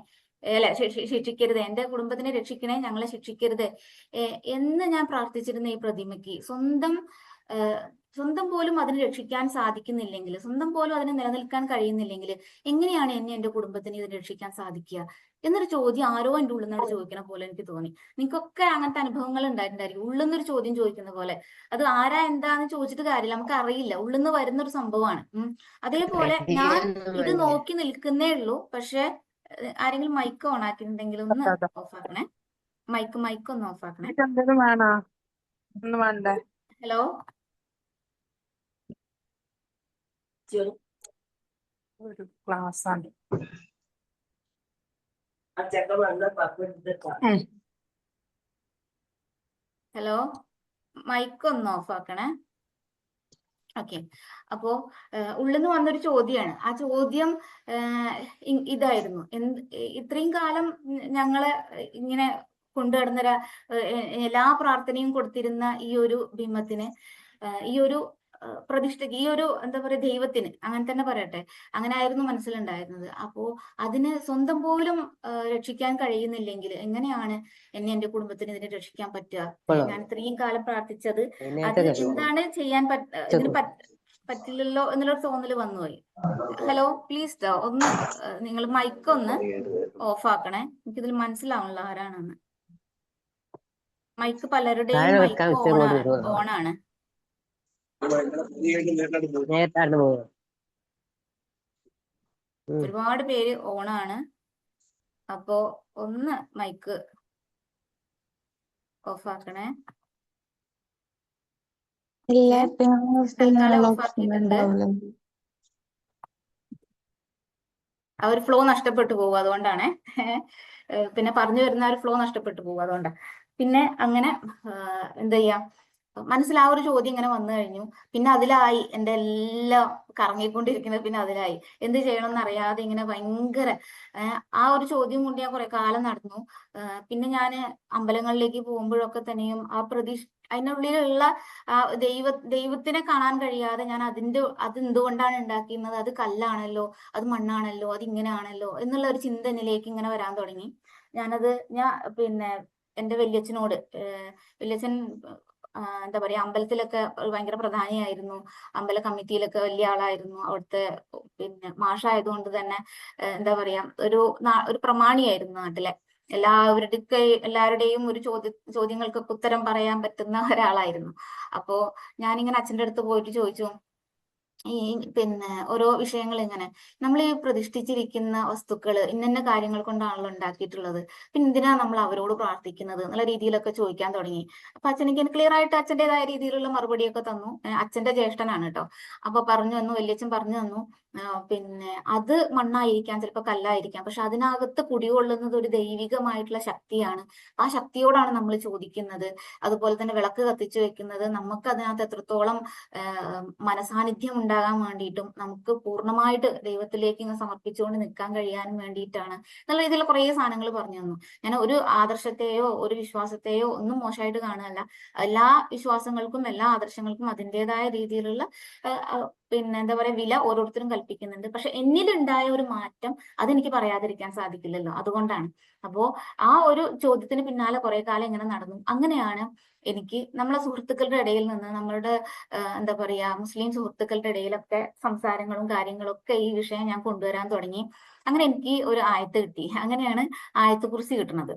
അല്ല ശിക്ഷിക്കരുത്, എന്റെ കുടുംബത്തിനെ രക്ഷിക്കണേ, ഞങ്ങളെ ശിക്ഷിക്കരുത് എന്ന് ഞാൻ പ്രാർത്ഥിച്ചിരുന്ന ഈ പ്രതിമയ്ക്ക് സ്വന്തം പോലും അതിനെ രക്ഷിക്കാൻ സാധിക്കുന്നില്ലെങ്കിൽ, സ്വന്തം പോലും അതിനെ നിലനിൽക്കാൻ കഴിയുന്നില്ലെങ്കിൽ എങ്ങനെയാണ് എന്നെ എന്റെ കുടുംബത്തിനെ ഇതിനെ രക്ഷിക്കാൻ സാധിക്കുക എന്നൊരു ചോദ്യം ആരോ എന്റെ ഉള്ളിൽ നിന്നാണ് ചോദിക്കണ പോലെ എനിക്ക് തോന്നി. നിങ്ങൾക്കൊക്കെ അങ്ങനത്തെ അനുഭവങ്ങൾ ഉണ്ടായിട്ടുണ്ടായിരിക്കും, ഉള്ളിൽ നിന്നൊരു ചോദ്യം ചോദിക്കുന്ന പോലെ. അത് ആരാ എന്താന്ന് ചോദിച്ചിട്ട് കാര്യമില്ല, നമുക്ക് അറിയില്ല, ഉള്ളിൽ നിന്ന് വരുന്നൊരു സംഭവമാണ്. അതേപോലെ ഞാൻ ഇത് നോക്കി നിൽക്കുന്നേ ഉള്ളൂ. പക്ഷെ ആരെങ്കിലും മൈക്ക് ഓൺ ആക്കിയിട്ടുണ്ടെങ്കിൽ ഒന്ന് ഓഫ് ആക്കണേ. മൈക്ക് ഒന്ന് ഓഫ് ആക്കണേ. എന്തെങ്കിലും വേണോ? ഒന്നും വേണ്ടേ? ഹലോ, ഒരു ക്ലാസ് ആണ്. ഹലോ, മൈക്ക് ഒന്ന് ഓഫ് ആക്കണേ. ഓക്കെ. അപ്പോ ഉള്ളിൽ നിന്ന് വന്നൊരു ചോദ്യമാണ്. ആ ചോദ്യം ഇതായിരുന്നു, ഇത്രയും കാലം ഞങ്ങളെ ഇങ്ങനെ കൊണ്ടുനടന്ന എല്ലാ പ്രാർത്ഥനയും കൊടുത്തിരുന്ന ഈ ഒരു ബിംബത്തിന്, ഈ ഒരു പ്രതിഷ്ഠയ്ക്ക്, ഈ ഒരു എന്താ പറയാ ദൈവത്തിന്, അങ്ങനെ തന്നെ പറയട്ടെ, അങ്ങനെ ആയിരുന്നു മനസ്സിലുണ്ടായിരുന്നത്. അപ്പോ അതിന് സ്വന്തം പോലും രക്ഷിക്കാൻ കഴിയുന്നില്ലെങ്കിൽ എങ്ങനെയാണ് എന്നെ എന്റെ കുടുംബത്തിന് ഇതിനെ രക്ഷിക്കാൻ പറ്റുക? ഞാൻ ഇത്രയും കാലം പ്രാർത്ഥിച്ചത് അത് എന്താണ് ചെയ്യാൻ ഇതിന് പറ്റില്ലല്ലോ എന്നുള്ളൊരു തോന്നല് വന്നുപോയി. ഹലോ, പ്ലീസ് ഒന്ന് നിങ്ങൾ മൈക്ക് ഒന്ന് ഓഫ് ആക്കണേ. എനിക്കിതിൽ മനസ്സിലാവണില്ല ആരാണെന്ന്. മൈക്ക് പലരുടെയും മൈക്ക് ഓണാണ്. ഒരുപാട് പേര് ഓണാണ്. അപ്പോ ഒന്ന് മൈക്ക് ഓഫ് ആക്കണേ. തൽക്കാലം ഓഫ് ആക്കിയിട്ടുണ്ട്. ആ ഒരു ഫ്ലോ നഷ്ടപ്പെട്ടു പോകും, അതുകൊണ്ടാണ്. പിന്നെ പറഞ്ഞു വരുന്ന ഒരു ഫ്ലോ നഷ്ടപ്പെട്ടു പോകും, അതുകൊണ്ടാണ്. പിന്നെ അങ്ങനെ എന്താ ചെയ്യാ, മനസ്സിൽ ആ ഒരു ചോദ്യം ഇങ്ങനെ വന്നു കഴിഞ്ഞു. പിന്നെ അതിലായി എന്റെ എല്ലാം കറങ്ങിക്കൊണ്ടിരിക്കുന്നത്. പിന്നെ അതിലായി എന്ത് ചെയ്യണമെന്ന് അറിയാതെ ഇങ്ങനെ ഭയങ്കര ആ ഒരു ചോദ്യം കൊണ്ട് ഞാൻ കുറെ കാലം നടന്നു. പിന്നെ ഞാൻ അമ്പലങ്ങളിലേക്ക് പോകുമ്പോഴൊക്കെ തന്നെയും ആ അതിനുള്ളിലുള്ള ആ ദൈവത്തിനെ കാണാൻ കഴിയാതെ ഞാൻ അത് എന്തുകൊണ്ടാണ് ഉണ്ടാക്കിയിരുന്നത്, അത് കല്ലാണല്ലോ, അത് മണ്ണാണല്ലോ, അത് ഇങ്ങനെയാണല്ലോ എന്നുള്ള ഒരു ചിന്ത എന്നിലേക്ക് ഇങ്ങനെ വരാൻ തുടങ്ങി. ഞാൻ പിന്നെ എന്റെ വല്യച്ഛനോട്, വല്യച്ഛൻ എന്താ പറയാ അമ്പലത്തിലൊക്കെ ഭയങ്കര പ്രധാനിയായിരുന്നു, അമ്പല കമ്മിറ്റിയിലൊക്കെ വലിയ ആളായിരുന്നു, അവിടുത്തെ പിന്നെ മാഷായതുകൊണ്ട് തന്നെ എന്താ പറയാ ഒരു പ്രമാണിയായിരുന്നു നാട്ടിലെ. എല്ലാവരുടെയും ഒരു ചോദ്യങ്ങൾക്കൊക്കെ ഉത്തരം പറയാൻ പറ്റുന്ന ഒരാളായിരുന്നു. അപ്പോ ഞാനിങ്ങനെ അച്ഛൻ്റെ അടുത്ത് പോയിട്ട് ചോദിച്ചു, ഈ പിന്നെ ഓരോ വിഷയങ്ങൾ ഇങ്ങനെ നമ്മൾ ഈ പ്രതിഷ്ഠിച്ചിരിക്കുന്ന വസ്തുക്കൾ ഇന്ന കാര്യങ്ങൾ കൊണ്ടാണല്ലോ ഉണ്ടാക്കിയിട്ടുള്ളത്, പിന്നെ എന്തിനാ നമ്മൾ അവരോട് പ്രാർത്ഥിക്കുന്നത് എന്നുള്ള രീതിയിലൊക്കെ ചോദിക്കാൻ തുടങ്ങി. അപ്പൊ അച്ഛൻ എനിക്ക് ക്ലിയർ ആയിട്ട് അച്ഛൻ്റെതായ രീതിയിലുള്ള മറുപടിയൊക്കെ തന്നു. അച്ഛന്റെ ജ്യേഷ്ഠനാണ് കേട്ടോ. അപ്പൊ പറഞ്ഞു തന്നു, വല്യച്ഛൻ പറഞ്ഞു തന്നു, പിന്നെ അത് മണ്ണായിരിക്കാം, ചിലപ്പോൾ കല്ലായിരിക്കാം, പക്ഷെ അതിനകത്ത് കുടികൊള്ളുന്നത് ഒരു ദൈവികമായിട്ടുള്ള ശക്തിയാണ്. ആ ശക്തിയോടാണ് നമ്മൾ ചോദിക്കുന്നത്. അതുപോലെ തന്നെ വിളക്ക് കത്തിച്ചു വെക്കുന്നത് നമുക്ക് അതിനകത്ത് എത്രത്തോളം മനസാന്നിധ്യം ഉണ്ടാകാൻ വേണ്ടിയിട്ടും നമുക്ക് പൂർണ്ണമായിട്ട് ദൈവത്തിലേക്ക് ഇങ്ങനെ സമർപ്പിച്ചുകൊണ്ട് നിൽക്കാൻ കഴിയാനും വേണ്ടിയിട്ടാണ് എന്നുള്ള രീതിയിലുള്ള കുറേ സാധനങ്ങൾ പറഞ്ഞു തന്നു. ഞാൻ ഒരു ആദർശത്തെയോ ഒരു വിശ്വാസത്തെയോ ഒന്നും മോശമായിട്ട് കാണുകയല്ല. എല്ലാ വിശ്വാസങ്ങൾക്കും എല്ലാ ആദർശങ്ങൾക്കും അതിൻ്റെതായ രീതിയിലുള്ള പിന്നെ എന്താ പറയാ വില ഓരോരുത്തരും കൽപ്പിക്കുന്നുണ്ട്. പക്ഷെ എന്നിലുണ്ടായ ഒരു മാറ്റം അതെനിക്ക് പറയാതിരിക്കാൻ സാധിക്കില്ലല്ലോ, അതുകൊണ്ടാണ്. അപ്പോ ആ ഒരു ചോദ്യത്തിന് പിന്നാലെ കുറെ കാലം ഇങ്ങനെ നടന്നു. അങ്ങനെയാണ് എനിക്ക് നമ്മളെ സുഹൃത്തുക്കളുടെ ഇടയിൽ നിന്ന്, നമ്മളുടെ എന്താ പറയാ മുസ്ലിം സുഹൃത്തുക്കളുടെ ഇടയിലൊക്കെ സംസാരങ്ങളും കാര്യങ്ങളും ഒക്കെ ഈ വിഷയം ഞാൻ കൊണ്ടുവരാൻ തുടങ്ങി. അങ്ങനെ എനിക്ക് ഒരു ആയത്ത് കിട്ടി. അങ്ങനെയാണ് ആയത്ത് കുറിസി കിട്ടുന്നത്.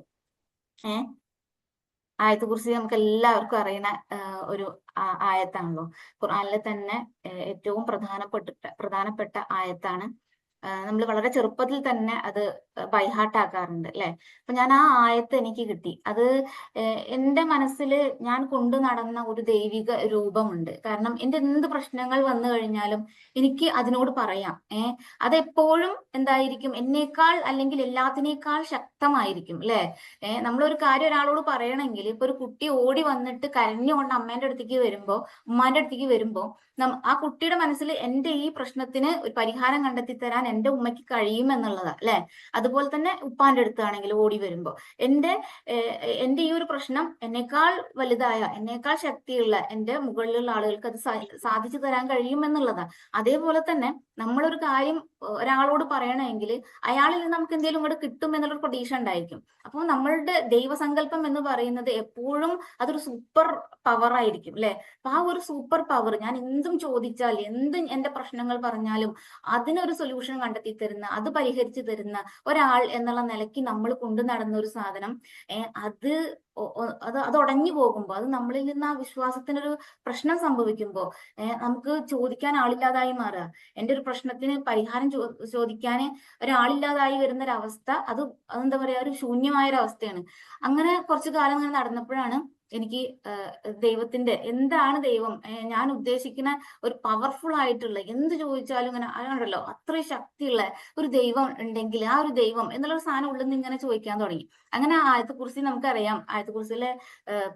ഏഹ് ആയത്ത് കുറിസി നമുക്ക് എല്ലാവർക്കും അറിയുന്ന ഒരു ആയത്താണല്ലോ. ഖുർആനിലെ തന്നെ ഏറ്റവും പ്രധാനപ്പെട്ട ആയത്താണ്. നമ്മൾ വളരെ ചെറുപ്പത്തിൽ തന്നെ അത് ബൈഹാർട്ട് ആക്കാറുണ്ട് അല്ലെ. അപ്പൊ ഞാൻ ആ ആയത്ത് എനിക്ക് കിട്ടി. അത് എന്റെ മനസ്സിൽ ഞാൻ കൊണ്ടു നടന്ന ഒരു ദൈവിക രൂപമുണ്ട്. കാരണം എന്റെ എന്ത് പ്രശ്നങ്ങൾ വന്നു കഴിഞ്ഞാലും എനിക്ക് അതിനോട് പറയാം. അതെപ്പോഴും എന്തായിരിക്കും, എന്നേക്കാൾ അല്ലെങ്കിൽ എല്ലാത്തിനേക്കാൾ ശക്തമായിരിക്കും അല്ലെ. നമ്മളൊരു കാര്യം ഒരാളോട് പറയണമെങ്കിൽ ഇപ്പൊ ഒരു കുട്ടി ഓടി വന്നിട്ട് കരഞ്ഞുകൊണ്ട് അമ്മേന്റെ അടുത്തേക്ക് വരുമ്പോ, ഉമ്മാന്റെ അടുത്തേക്ക് വരുമ്പോ, ആ കുട്ടിയുടെ മനസ്സിൽ എന്റെ ഈ പ്രശ്നത്തിന് ഒരു പരിഹാരം കണ്ടെത്തി തരാൻ എന്റെ ഉമ്മയ്ക്ക് കഴിയുമെന്നുള്ളതാ അല്ലെ. അതുപോലെ തന്നെ ഉപ്പാന്റെ അടുത്താണെങ്കിൽ ഓടി വരുമ്പോ എന്റെ ഈ ഒരു പ്രശ്നം എന്നേക്കാൾ വലുതായ, എന്നേക്കാൾ ശക്തിയുള്ള എന്റെ മുകളിലുള്ള ആളുകൾക്ക് അത് സാധിച്ചു തരാൻ കഴിയുമെന്നുള്ളതാ. അതേപോലെ തന്നെ നമ്മളൊരു കാര്യം ഒരാളോട് പറയണമെങ്കിൽ അയാളിൽ നിന്ന് നമുക്ക് എന്തെങ്കിലും ഇങ്ങോട്ട് കിട്ടും എന്നുള്ളൊരു പ്രതീക്ഷ ഉണ്ടായിരിക്കും. അപ്പോൾ നമ്മളുടെ ദൈവസങ്കല്പം എന്ന് പറയുന്നത് എപ്പോഴും അതൊരു സൂപ്പർ പവർ ആയിരിക്കും അല്ലെ. അപ്പൊ ആ ഒരു സൂപ്പർ പവർ, ഞാൻ എന്തും ചോദിച്ചാൽ, എന്തും എന്റെ പ്രശ്നങ്ങൾ പറഞ്ഞാലും അതിനൊരു സൊല്യൂഷൻ കണ്ടെത്തി തരുന്ന, അത് പരിഹരിച്ചു തരുന്ന ഒരാൾ എന്നുള്ള നിലയ്ക്ക് നമ്മൾ കൊണ്ടു നടന്ന ഒരു സാധനം അത് അത് ഉടഞ്ഞു പോകുമ്പോൾ, അത് നമ്മളിൽ നിന്ന് ആ വിശ്വാസത്തിനൊരു പ്രശ്നം സംഭവിക്കുമ്പോൾ നമുക്ക് ചോദിക്കാൻ ആളില്ലാതായി മാറുക. എന്റെ ഒരു പ്രശ്നത്തിന് പരിഹാരം ചോദിക്കാൻ ഒരാളില്ലാതായി വരുന്ന ഒരു അവസ്ഥ, അതെന്താ പറയാ, ഒരു ശൂന്യമായ ഒരു അവസ്ഥയാണ്. അങ്ങനെ കുറച്ചു കാലം അങ്ങനെ നടന്നപ്പോഴാണ് എനിക്ക് ദൈവത്തിന്റെ, എന്താണ് ദൈവം, ഞാൻ ഉദ്ദേശിക്കുന്ന ഒരു പവർഫുൾ ആയിട്ടുള്ള, എന്ത് ചോദിച്ചാലും ഇങ്ങനെ അതുകൊണ്ടല്ലോ അത്രയും ശക്തിയുള്ള ഒരു ദൈവം ഉണ്ടെങ്കിൽ ആ ഒരു ദൈവം എന്നുള്ള ഒരു സാധനം ഉള്ളിൽ നിന്ന് ഇങ്ങനെ ചോദിക്കാൻ തുടങ്ങി. അങ്ങനെ ആയത്തെ കുറിച്ച് നമുക്കറിയാം. ആയത്തെ കുറിച്ചിലെ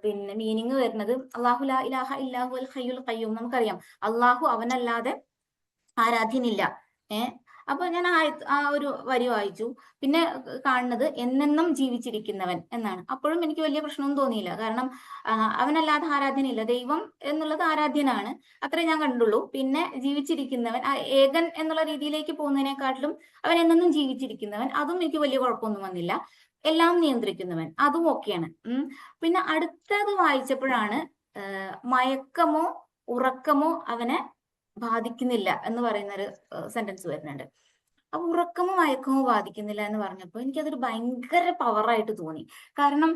പിന്നെ മീനിങ് വരുന്നത് അല്ലാഹു ലാ ഇലാഹ ഇല്ലാഹു അൽ ഹയ്യുൽ ഖയ്യൂം. നമുക്കറിയാം അള്ളാഹു, അവനല്ലാതെ ആരാധ്യനില്ല. അപ്പൊ ഞാൻ ആ ഒരു വരി വായിച്ചു. പിന്നെ കാണുന്നത് എന്നെന്നും ജീവിച്ചിരിക്കുന്നവൻ എന്നാണ്. അപ്പോഴും എനിക്ക് വലിയ പ്രശ്നമൊന്നും തോന്നിയില്ല. കാരണം അവനല്ലാതെ ആരാധ്യനില്ല, ദൈവം എന്നുള്ളത് ആരാധ്യനാണ്, അത്രേ ഞാൻ കണ്ടുള്ളൂ. പിന്നെ ജീവിച്ചിരിക്കുന്നവൻ, ഏകൻ എന്നുള്ള രീതിയിലേക്ക് പോകുന്നതിനെക്കാട്ടിലും അവൻ എന്നെന്നും ജീവിച്ചിരിക്കുന്നവൻ, അതും എനിക്ക് വലിയ കുഴപ്പമൊന്നും വന്നില്ല. എല്ലാം നിയന്ത്രിക്കുന്നവൻ, അതും ഓക്കെയാണ്. പിന്നെ അടുത്തത് വായിച്ചപ്പോഴാണ് മയക്കമോ ഉറക്കമോ അവനെ ബാധിക്കുന്നില്ല എന്ന് പറയുന്ന ഒരു സെന്റൻസ് വരുന്നുണ്ട്. അപ്പൊ ഉറക്കമോ മയക്കമോ ബാധിക്കുന്നില്ല എന്ന് പറഞ്ഞപ്പോൾ എനിക്കതൊരു ഭയങ്കര പവറായിട്ട് തോന്നി. കാരണം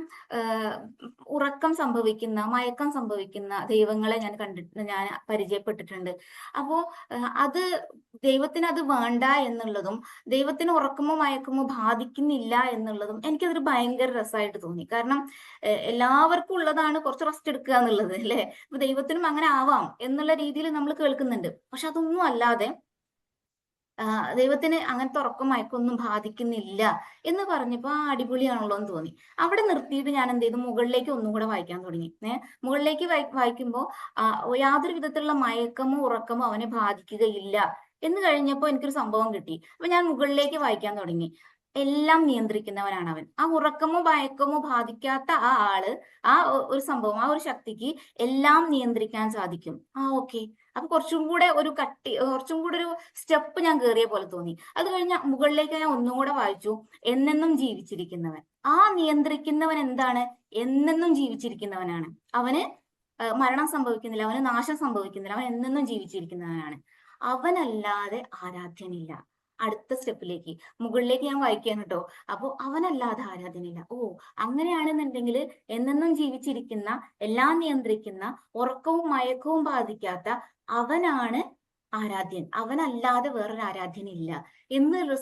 ഉറക്കം സംഭവിക്കുന്ന, മയക്കം സംഭവിക്കുന്ന ദൈവങ്ങളെ ഞാൻ പരിചയപ്പെട്ടിട്ടുണ്ട്. അപ്പോ അത് ദൈവത്തിന് അത് വേണ്ട എന്നുള്ളതും ദൈവത്തിന് ഉറക്കമോ മയക്കമോ ബാധിക്കുന്നില്ല എന്നുള്ളതും എനിക്കതൊരു ഭയങ്കര രസമായിട്ട് തോന്നി. കാരണം എല്ലാവർക്കും ഉള്ളതാണ് കുറച്ച് റെസ്റ്റ് എടുക്കുക എന്നുള്ളത് അല്ലെ. അപ്പൊ ദൈവത്തിനും അങ്ങനെ ആവാം എന്നുള്ള രീതിയിൽ നമ്മൾ കേൾക്കുന്നുണ്ട്. പക്ഷെ അതൊന്നും അല്ലാതെ ദൈവത്തിന് അങ്ങനത്തെ ഉറക്കം മയക്കൊന്നും ബാധിക്കുന്നില്ല എന്ന് പറഞ്ഞപ്പോ അടിപൊളിയാണല്ലോ എന്ന് തോന്നി. അവിടെ നിർത്തിയിട്ട് ഞാൻ എന്ത് ചെയ്തു, മുകളിലേക്ക് ഒന്നും കൂടെ വായിക്കാൻ തുടങ്ങി. മുകളിലേക്ക് വായിക്കുമ്പോൾ യാതൊരു വിധത്തിലുള്ള മയക്കമോ ഉറക്കമോ അവനെ ബാധിക്കുകയില്ല എന്ന് കഴിഞ്ഞപ്പോ എനിക്കൊരു സംഭവം കിട്ടി. അപ്പൊ ഞാൻ മുകളിലേക്ക് വായിക്കാൻ തുടങ്ങി. എല്ലാം നിയന്ത്രിക്കുന്നവനാണ് അവൻ. ആ ഉറക്കമോ മയക്കമോ ബാധിക്കാത്ത ആ ആള്, ആ ഒരു സംഭവം, ആ ഒരു ശക്തിക്ക് എല്ലാം നിയന്ത്രിക്കാൻ സാധിക്കും. ഓക്കെ. അപ്പൊ കുറച്ചും കൂടെ ഒരു സ്റ്റെപ്പ് ഞാൻ കയറിയ പോലെ തോന്നി. അത് കഴിഞ്ഞ മുകളിലേക്ക് ഞാൻ ഒന്നും കൂടെ വായിച്ചു. എന്നെന്നും ജീവിച്ചിരിക്കുന്നവൻ. ആ നിയന്ത്രിക്കുന്നവൻ എന്താണ്? എന്നെന്നും ജീവിച്ചിരിക്കുന്നവനാണ്. അവന് മരണം സംഭവിക്കുന്നില്ല, അവന് നാശം സംഭവിക്കുന്നില്ല, അവൻ എന്നെന്നും ജീവിച്ചിരിക്കുന്നവനാണ്. അവനല്ലാതെ ആരാധ്യനില്ല. അടുത്ത സ്റ്റെപ്പിലേക്ക്, മുകളിലേക്ക് ഞാൻ വായിക്കാൻ കേട്ടോ. അപ്പൊ അവനല്ലാതെ ആരാധ്യനില്ല. അങ്ങനെയാണെന്നുണ്ടെങ്കിൽ എന്നെന്നും ജീവിച്ചിരിക്കുന്ന, എല്ലാം നിയന്ത്രിക്കുന്ന, ഉറക്കവും മയക്കവും ബാധിക്കാത്ത അവനാണ് ആരാധ്യൻ. അവനല്ലാതെ വേറൊരു ആരാധ്യനില്ല എന്നൊരു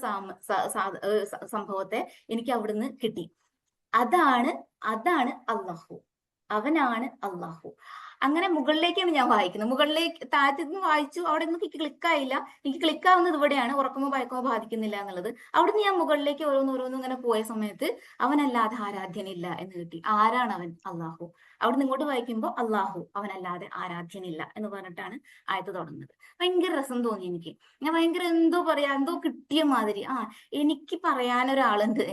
സംഭവത്തെ എനിക്ക് അവിടുന്ന് കിട്ടി. അതാണ് അള്ളാഹു. അവനാണ് അള്ളാഹു. അങ്ങനെ മുകളിലേക്കാണ് ഞാൻ വായിക്കുന്നത്. മുകളിലേക്ക്, താഴത്തുനിന്ന് വായിച്ചു, അവിടെ നിന്ന് എനിക്ക് ക്ലിക്കായില്ല. എനിക്ക് ക്ലിക്കാവുന്നത് ഇവിടെയാണ്, ഉറക്കമോ ഭയക്കമോ ബാധിക്കുന്നില്ല എന്നുള്ളത്. അവിടുന്ന് ഞാൻ മുകളിലേക്ക് ഓരോന്നോരോന്നും ഇങ്ങനെ പോയ സമയത്ത് അവനല്ലാതെ ആരാധ്യനില്ല എന്ന് കിട്ടി. ആരാണ് അവൻ? അള്ളാഹു. അവിടുന്ന് ഇങ്ങോട്ട് വായിക്കുമ്പോൾ അള്ളാഹു, അവനല്ലാതെ ആരാധ്യനില്ല എന്ന് പറഞ്ഞിട്ടാണ് ആയത്ത് തുടങ്ങുന്നത്. ഭയങ്കര രസം തോന്നി എനിക്ക്. ഞാൻ ഭയങ്കര എന്തോ പറയാ, എന്തോ കിട്ടിയ മാതിരി. എനിക്ക് പറയാനൊരാളുണ്ട്.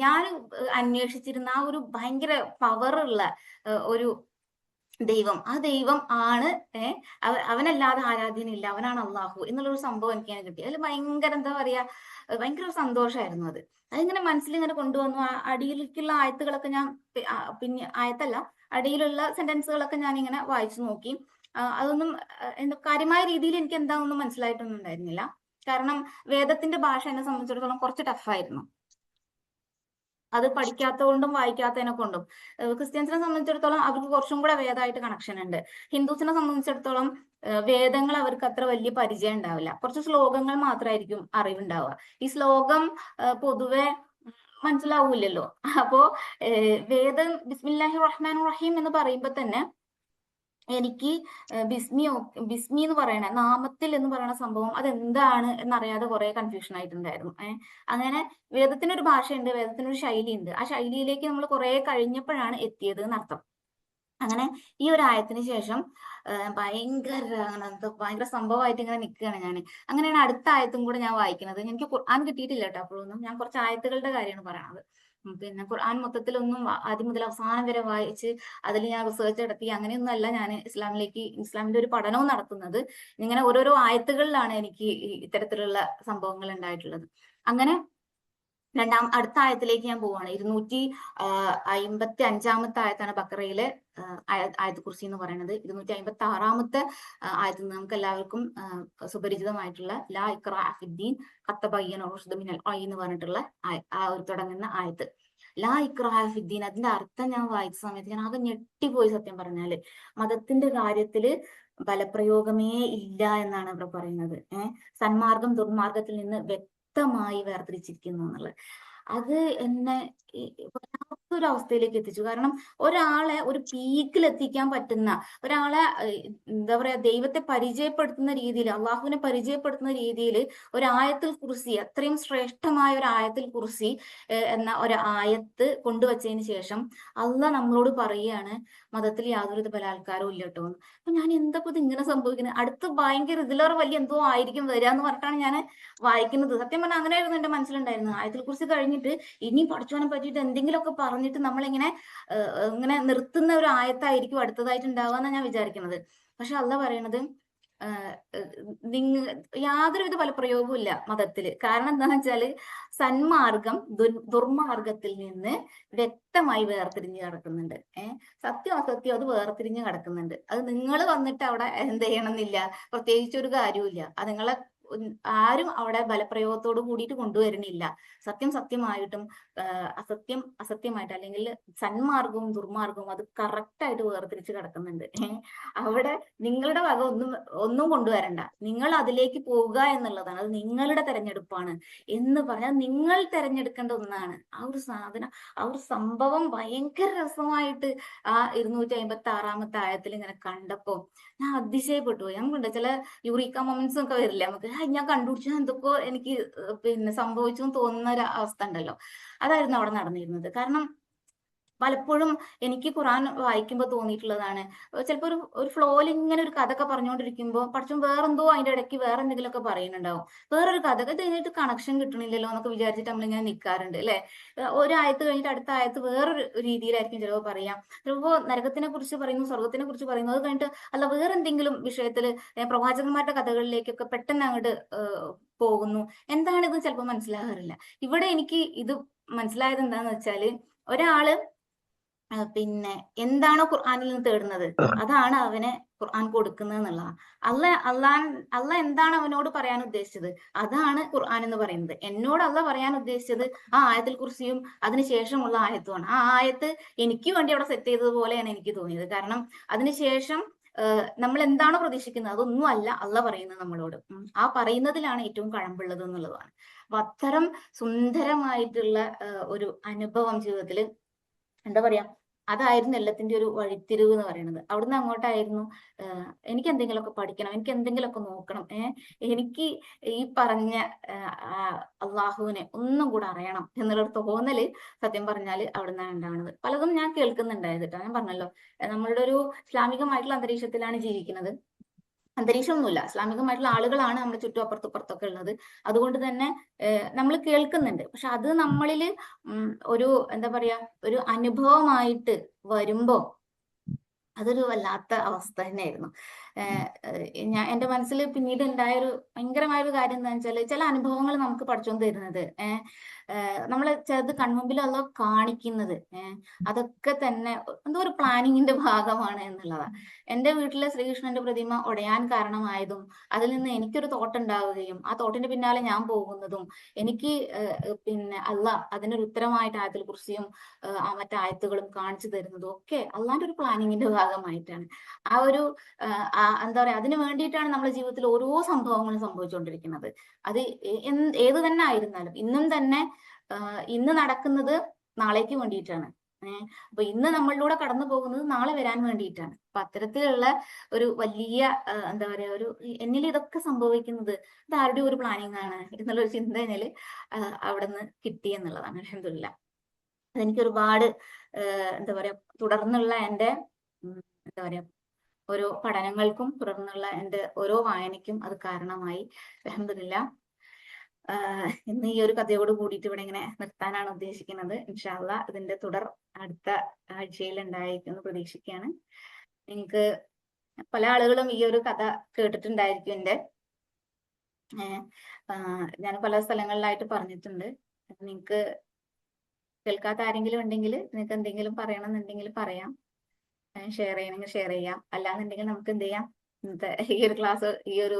ഞാൻ അന്വേഷിച്ചിരുന്ന ആ ഒരു ഭയങ്കര പവറുള്ള ഒരു ദൈവം, ആ ദൈവം ആണ് അവനല്ലാതെ ആരാധ്യനില്ല, അവനാണ് അള്ളാഹു എന്നുള്ളൊരു സംഭവം എനിക്കങ്ങനെ കിട്ടി. അതിൽ ഭയങ്കര എന്താ പറയാ, ഭയങ്കര സന്തോഷമായിരുന്നു അത്. അതിങ്ങനെ മനസ്സിൽ ഇങ്ങനെ കൊണ്ടുവന്നു. അടിയിലേക്കുള്ള ആയത്തുകളൊക്കെ ഞാൻ പിന്നെ ആയത്തല്ല, അടിയിലുള്ള സെന്റൻസുകളൊക്കെ ഞാൻ ഇങ്ങനെ വായിച്ചു നോക്കി. അതൊന്നും കാര്യമായ രീതിയിൽ എനിക്ക് എന്താണെന്നും മനസ്സിലായിട്ടൊന്നും ഉണ്ടായിരുന്നില്ല. കാരണം വേദത്തിന്റെ ഭാഷ എന്നെ സംബന്ധിച്ചിടത്തോളം കുറച്ച് ടഫായിരുന്നു. അത് പഠിക്കാത്തതുകൊണ്ടും വായിക്കാത്തതിനെ കൊണ്ടും. ക്രിസ്ത്യൻസിനെ സംബന്ധിച്ചിടത്തോളം അവർക്ക് കുറച്ചും കൂടെ വേദമായിട്ട് കണക്ഷൻ ഉണ്ട്. ഹിന്ദുസിനെ സംബന്ധിച്ചിടത്തോളം വേദങ്ങൾ അവർക്ക് അത്ര വലിയ പരിചയം ഉണ്ടാവില്ല. കുറച്ച് ശ്ലോകങ്ങൾ മാത്രമായിരിക്കും അറിവുണ്ടാവുക. ഈ ശ്ലോകം പൊതുവെ മനസ്സിലാവൂലല്ലോ. അപ്പോ വേദം ബിസ്മില്ലാഹി റഹ്മാൻ റഹീം എന്ന് പറയുമ്പോ തന്നെ എനിക്ക് ബിസ്മി എന്ന് പറയണ നാമത്തിൽ എന്ന് പറയുന്ന സംഭവം അതെന്താണ് എന്നറിയാതെ കുറെ കൺഫ്യൂഷൻ ആയിട്ടുണ്ടായിരുന്നു. അങ്ങനെ വേദത്തിനൊരു ഭാഷയുണ്ട്, വേദത്തിനൊരു ശൈലിയുണ്ട്. ആ ശൈലിയിലേക്ക് നമ്മൾ കുറെ കഴിഞ്ഞപ്പോഴാണ് എത്തിയത് എന്നർത്ഥം. അങ്ങനെ ഈ ഒരു ആയത്തിന് ശേഷം ഭയങ്കര സംഭവമായിട്ട് ഇങ്ങനെ നിൽക്കുകയാണ് ഞാൻ. അങ്ങനെയാണ് അടുത്ത ആയത്തും കൂടെ ഞാൻ വായിക്കുന്നത്. എനിക്ക് ഖുർആൻ കിട്ടിയിട്ടില്ല കേട്ടോ അപ്പോഴൊന്നും. ഞാൻ കുറച്ച് ആയത്തുകളുടെ കാര്യമാണ് പറയണത്. പിന്നെ ഖുർആൻ മൊത്തത്തിലൊന്നും ആദ്യം മുതൽ അവസാനം വരെ വായിച്ച് അതിൽ ഞാൻ റിസർച്ച് നടത്തി അങ്ങനെയൊന്നും അല്ല ഞാൻ ഇസ്ലാമിന്റെ ഒരു പഠനവും നടത്തുന്നത്. ഇങ്ങനെ ഓരോരോ ആയത്തുകളിലാണ് എനിക്ക് ഇത്തരത്തിലുള്ള സംഭവങ്ങൾ ഉണ്ടായിട്ടുള്ളത്. അങ്ങനെ അടുത്ത ആയത്തിലേക്ക് ഞാൻ പോവാണ്. 255 ആയത്താണ് ബക്കറയിലെ ആയത്ത് കുർസി എന്ന് പറയുന്നത്. 256 ആയത്തിൽ നമുക്ക് എല്ലാവർക്കും സുപരിചിതമായിട്ടുള്ള ലാ ഇക്റാഹ ഫിദ്ദീൻ ഖദ് തബയ്യന റുശ്ദു മിനൽ ഗയ് എന്ന് പറഞ്ഞിട്ടുള്ള ആ ഒരു തുടങ്ങുന്ന ആയത്ത്. ലാ ഇക്റാഹ ഫിദ്ദീൻ, അതിന്റെ അർത്ഥം ഞാൻ വായിച്ച സമയത്ത് ഞാൻ ആകെ ഞെട്ടിപ്പോയി. സത്യം പറഞ്ഞാല് മതത്തിന്റെ കാര്യത്തില് ബലപ്രയോഗമേ ഇല്ല എന്നാണ് ഇവിടെ പറയുന്നത്. സന്മാർഗം ദുർമാർഗത്തിൽ നിന്ന് വ്യക്തമായി വേർതിരിച്ചിരിക്കുന്നു എന്നുള്ളത്. അത് എന്നെ ഒരു അവസ്ഥയിലേക്ക് എത്തിച്ചു. കാരണം ഒരാളെ ഒരു പീക്കിൽ എത്തിക്കാൻ പറ്റുന്ന ഒരാളെ എന്താ പറയാ ദൈവത്തെ പരിചയപ്പെടുത്തുന്ന രീതിയിൽ, അള്ളാഹുവിനെ പരിചയപ്പെടുത്തുന്ന രീതിയിൽ ഒരു ആയത്തുൽ കുർസി, അത്രയും ശ്രേഷ്ഠമായ ഒരു ആയത്തുൽ കുർസി എന്ന ഒരു ആയത്ത് കൊണ്ടുവച്ചതിന് ശേഷം അള്ളാഹ് നമ്മളോട് പറയുകയാണ് മതത്തിൽ യാതൊരു ബലാത്കാരവും ഇല്ല കേട്ടോ. അപ്പൊ ഞാൻ എന്താ ഇത് ഇങ്ങനെ സംഭവിക്കുന്നത്, അടുത്ത് ഭയങ്കര ഇതിലേറെ വലിയ എന്തോ ആയിരിക്കും വരിക എന്ന് പറഞ്ഞിട്ടാണ് ഞാൻ വായിക്കുന്നത്. സത്യം പറഞ്ഞാൽ അങ്ങനെയായിരുന്നു എന്റെ മനസ്സിലുണ്ടായിരുന്നത്. ആയത്തുൽ കുർസി കഴിഞ്ഞിട്ട് ഇനി പഠിച്ചവനെ പറ്റിയിട്ട് എന്തെങ്കിലുമൊക്കെ പറഞ്ഞിട്ട് നമ്മളിങ്ങനെ ഇങ്ങനെ നിർത്തുന്ന ഒരു ആയത്തായിരിക്കും അടുത്തതായിട്ട് ഉണ്ടാവുക എന്നാണ് ഞാൻ വിചാരിക്കുന്നത്. പക്ഷെ അള്ളാഹ് പറയണത് യാതൊരുവിധ ഫലപ്രയോഗവും ഇല്ല മതത്തില്. കാരണം എന്താന്ന് വെച്ചാല് സന്മാർഗം ദുർമാർഗത്തിൽ നിന്ന് വ്യക്തമായി വേർതിരിഞ്ഞ് കിടക്കുന്നുണ്ട്. സത്യം അസത്യം അത് വേർതിരിഞ്ഞ് കിടക്കുന്നുണ്ട്. അത് നിങ്ങൾ വന്നിട്ട് അവിടെ എന്ത് ചെയ്യണമെന്നില്ല, പ്രത്യേകിച്ച് ഒരു കാര്യവുമില്ല. അത് നിങ്ങളെ ആരും അവിടെ ബലപ്രയോഗത്തോട് കൂടിയിട്ട് കൊണ്ടുവരുന്നില്ല. സത്യം സത്യമായിട്ടും അസത്യം അസത്യമായിട്ട്, അല്ലെങ്കിൽ സന്മാർഗവും ദുർമാർഗവും അത് കറക്റ്റായിട്ട് വേർതിരിച്ച് കിടക്കുന്നുണ്ട്. അവിടെ നിങ്ങളുടെ വക ഒന്നും കൊണ്ടുവരണ്ട, നിങ്ങൾ അതിലേക്ക് പോവുക എന്നുള്ളതാണ്. അത് നിങ്ങളുടെ തെരഞ്ഞെടുപ്പാണ് എന്ന് പറഞ്ഞാൽ നിങ്ങൾ തെരഞ്ഞെടുക്കേണ്ട ഒന്നാണ്. ആ ഒരു സാധനം, ആ ഒരു സംഭവം ഭയങ്കര രസമായിട്ട് ആ 256 ആയത്തിൽ ഇങ്ങനെ കണ്ടപ്പോ ഞാൻ അതിശയപ്പെട്ടു പോയി. നമുക്കുണ്ട് ചില യൂറീക്ക മൊമെന്റ്സ് ഒക്കെ വരില്ലേ നമുക്ക്, ഞാൻ കണ്ടുപിടിച്ച എന്തൊക്കെ എനിക്ക് പിന്നെ സംഭവിച്ചു തോന്നുന്ന ഒരു അവസ്ഥ ഉണ്ടല്ലോ. അതായിരുന്നു അവിടെ നടന്നിരുന്നത്. കാരണം പലപ്പോഴും എനിക്ക് ഖുർആൻ വായിക്കുമ്പോൾ തോന്നിയിട്ടുള്ളതാണ്, ചിലപ്പോൾ ഒരു ഫ്ലോയിൽ ഇങ്ങനെ ഒരു കഥ ഒക്കെ പറഞ്ഞുകൊണ്ടിരിക്കുമ്പോൾ പഠിച്ചും വേറെന്തോ അതിന്റെ ഇടയ്ക്ക് വേറെ എന്തെങ്കിലുമൊക്കെ പറയുന്നുണ്ടാവും. വേറൊരു കഥ ഇത് കഴിഞ്ഞിട്ട് കണക്ഷൻ കിട്ടണില്ലല്ലോ എന്നൊക്കെ വിചാരിച്ചിട്ട് നമ്മളിങ്ങനെ നിൽക്കാറുണ്ട് അല്ലെ. ഒരു ആയത്ത് കഴിഞ്ഞിട്ട് അടുത്ത ആയത്ത് വേറൊരു രീതിയിലായിരിക്കും ചിലപ്പോൾ പറയാം. ചിലപ്പോൾ നരകത്തിനെ കുറിച്ച് പറയുന്നു, സ്വർഗത്തിനെ കുറിച്ച് പറയുന്നു, അത് കഴിഞ്ഞിട്ട് അല്ല വേറെ എന്തെങ്കിലും വിഷയത്തിൽ പ്രവാചകന്മാരുടെ കഥകളിലേക്കൊക്കെ പെട്ടെന്ന് അങ്ങോട്ട് പോകുന്നു. എന്താണിത് ചിലപ്പോൾ മനസ്സിലാകാറില്ല. ഇവിടെ എനിക്ക് ഇത് മനസ്സിലായത് എന്താന്ന് വെച്ചാല് ഒരാള് പിന്നെ എന്താണോ ഖുർആനിൽ നിന്ന് തേടുന്നത് അതാണ് അവനെ ഖുർആൻ കൊടുക്കുന്നത് എന്നുള്ളതാണ്. അല്ല എന്താണ് അവനോട് പറയാൻ ഉദ്ദേശിച്ചത് അതാണ് ഖുർആൻ എന്ന് പറയുന്നത്. എന്നോട് അല്ല പറയാൻ ഉദ്ദേശിച്ചത് ആ ആയത്തിൽ കുറിച്ചും അതിനുശേഷമുള്ള ആയത്തുമാണ്. ആ ആയത്ത് എനിക്ക് വേണ്ടി അവിടെ സെറ്റ് ചെയ്തതുപോലെയാണ് എനിക്ക് തോന്നിയത്. കാരണം അതിനുശേഷം നമ്മൾ എന്താണോ പ്രതീക്ഷിക്കുന്നത് അതൊന്നും അല്ല അല്ല പറയുന്നത് നമ്മളോട്. ആ പറയുന്നതിലാണ് ഏറ്റവും കഴമ്പുള്ളത് എന്നുള്ളതാണ്. അപ്പൊ അത്തരം സുന്ദരമായിട്ടുള്ള ഒരു അനുഭവം ജീവിതത്തിൽ എന്താ പറയാ, അതായിരുന്നു എല്ലാത്തിന്റെ ഒരു വഴിത്തിരിവ് എന്ന് പറയുന്നത്. അവിടുന്ന് അങ്ങോട്ടായിരുന്നു എനിക്ക് എന്തെങ്കിലുമൊക്കെ പഠിക്കണം, എനിക്ക് എന്തെങ്കിലുമൊക്കെ നോക്കണം, എനിക്ക് ഈ പറഞ്ഞ അള്ളാഹുവിനെ ഒന്നും കൂടെ അറിയണം എന്നുള്ളൊരു തോന്നല് സത്യം പറഞ്ഞാല് അവിടുന്നാണ് ഉണ്ടാവുന്നത്. പലതും ഞാൻ കേൾക്കുന്നുണ്ടായത് കേട്ടോ. ഞാൻ പറഞ്ഞല്ലോ നമ്മളുടെ ഒരു ഇസ്ലാമികമായിട്ടുള്ള അന്തരീക്ഷത്തിലാണ് ജീവിക്കുന്നത്. അന്തരീക്ഷമൊന്നുമില്ല, ഇസ്ലാമികമായിട്ടുള്ള ആളുകളാണ് നമ്മുടെ ചുറ്റും അപ്പുറത്തുപ്പുറത്തൊക്കെ ഉള്ളത്. അതുകൊണ്ട് തന്നെ നമ്മൾ കേൾക്കുന്നുണ്ട്. പക്ഷെ അത് നമ്മളിൽ ഒരു എന്താ പറയാ ഒരു അനുഭവമായിട്ട് വരുമ്പോ അതൊരു വല്ലാത്ത അവസ്ഥ തന്നെയായിരുന്നു. എന്റെ മനസ്സിൽ പിന്നീട് ഉണ്ടായൊരു ഭയങ്കരമായൊരു കാര്യം എന്താണെന്ന് വെച്ചാൽ ചില അനുഭവങ്ങൾ നമുക്ക് പഠിച്ചോൻ തരുന്നത് നമ്മളെ ചിലത് കൺമുമ്പിൽ കാണിക്കുന്നത് അതൊക്കെ തന്നെ എന്തോ ഒരു പ്ലാനിങ്ങിന്റെ ഭാഗമാണ് എന്നുള്ളതാണ്. എന്റെ വീട്ടിലെ ശ്രീകൃഷ്ണന്റെ പ്രതിമ ഉടയാൻ കാരണമായതും അതിൽ നിന്ന് എനിക്കൊരു തോട്ട് ഉണ്ടാവുകയും ആ തോട്ടിന്റെ പിന്നാലെ ഞാൻ പോകുന്നതും എനിക്ക് പിന്നെ അള്ളാഹ് അതിനൊരു ഉത്തരമായിട്ട് ആയത്തുൽ കുർസിയും മറ്റു ആയത്തുകളും കാണിച്ചു തരുന്നതും ഒക്കെ അള്ളാന്റെ ഒരു പ്ലാനിങ്ങിന്റെ ഭാഗമായിട്ടാണ്. ആ ഒരു എന്താ പറയാ, അതിനു വേണ്ടിയിട്ടാണ് നമ്മുടെ ജീവിതത്തിൽ ഓരോ സംഭവങ്ങളും സംഭവിച്ചുകൊണ്ടിരിക്കുന്നത്. അത് ഏത് തന്നെ ആയിരുന്നാലും ഇന്നും തന്നെ ഇന്ന് നടക്കുന്നത് നാളേക്ക് വേണ്ടിയിട്ടാണ്. അപ്പൊ ഇന്ന് നമ്മളിലൂടെ കടന്നു പോകുന്നത് നാളെ വരാൻ വേണ്ടിയിട്ടാണ്. അപ്പൊ അത്തരത്തിലുള്ള ഒരു വലിയ എന്താ പറയാ, ഒരു എന്നിൽ ഇതൊക്കെ സംഭവിക്കുന്നത് ഇത് ആരുടെ ഒരു പ്ലാനിങ് ആണ് എന്നുള്ള ഒരു ചിന്ത എന്നിൽ അവിടെ നിന്ന് കിട്ടി എന്നുള്ളതാണ്. അൽഹംദുലില്ലാ. അതെനിക്ക് ഒരുപാട് എന്താ പറയാ, തുടർന്നുള്ള എൻ്റെ എന്താ പറയാ ഓരോ പഠനങ്ങൾക്കും തുടർന്നുള്ള എൻ്റെ ഓരോ വായനയ്ക്കും അത് കാരണമായി. അൽഹംദുലില്ലാ. ഇന്ന് ഈ ഒരു കഥയോട് കൂടിയിട്ട് ഇവിടെ ഇങ്ങനെ നിർത്താനാണ് ഉദ്ദേശിക്കുന്നത്. ഇൻഷാ അല്ലാഹ് ഇതിന്റെ തുടർ അടുത്ത ആഴ്ചയിൽ ഉണ്ടായിരിക്കുമെന്ന് പ്രതീക്ഷിക്കുകയാണ്. നിങ്ങൾക്ക് പല ആളുകളും ഈ ഒരു കഥ കേട്ടിട്ടുണ്ടായിരിക്കും. ഞാൻ പല സ്ഥലങ്ങളിലായിട്ട് പറഞ്ഞിട്ടുണ്ട്. നിങ്ങൾക്ക് കേൾക്കാത്ത ആരെങ്കിലും ഉണ്ടെങ്കിൽ നിങ്ങൾക്ക് എന്തെങ്കിലും പറയണമെന്നുണ്ടെങ്കിൽ പറയാം. ഷെയർ ചെയ്യണമെങ്കിൽ ഷെയർ ചെയ്യാം. അല്ലാന്നുണ്ടെങ്കിൽ നമുക്ക് എന്ത് ചെയ്യാം, ഇന്നത്തെ ഈ ഒരു ക്ലാസ് ഈ ഒരു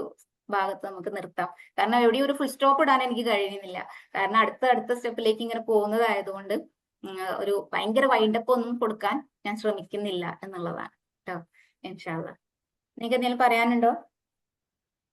ഭാഗത്ത് നമുക്ക് നിർത്താം. കാരണം എവിടെയും ഒരു ഫുൾ സ്റ്റോപ്പ് ഇടാൻ എനിക്ക് കഴിയുന്നില്ല. കാരണം അടുത്ത സ്റ്റെപ്പിലേക്ക് ഇങ്ങനെ പോകുന്നതായതുകൊണ്ട് ഒരു ഭയങ്കര വൈൻഡപ്പ് ഒന്നും കൊടുക്കാൻ ഞാൻ ശ്രമിക്കുന്നില്ല എന്നുള്ളതാണ് കേട്ടോ. ഇൻഷാ അല്ലാഹ്. നിങ്ങൾക്ക് എന്തെങ്കിലും പറയാനുണ്ടോ?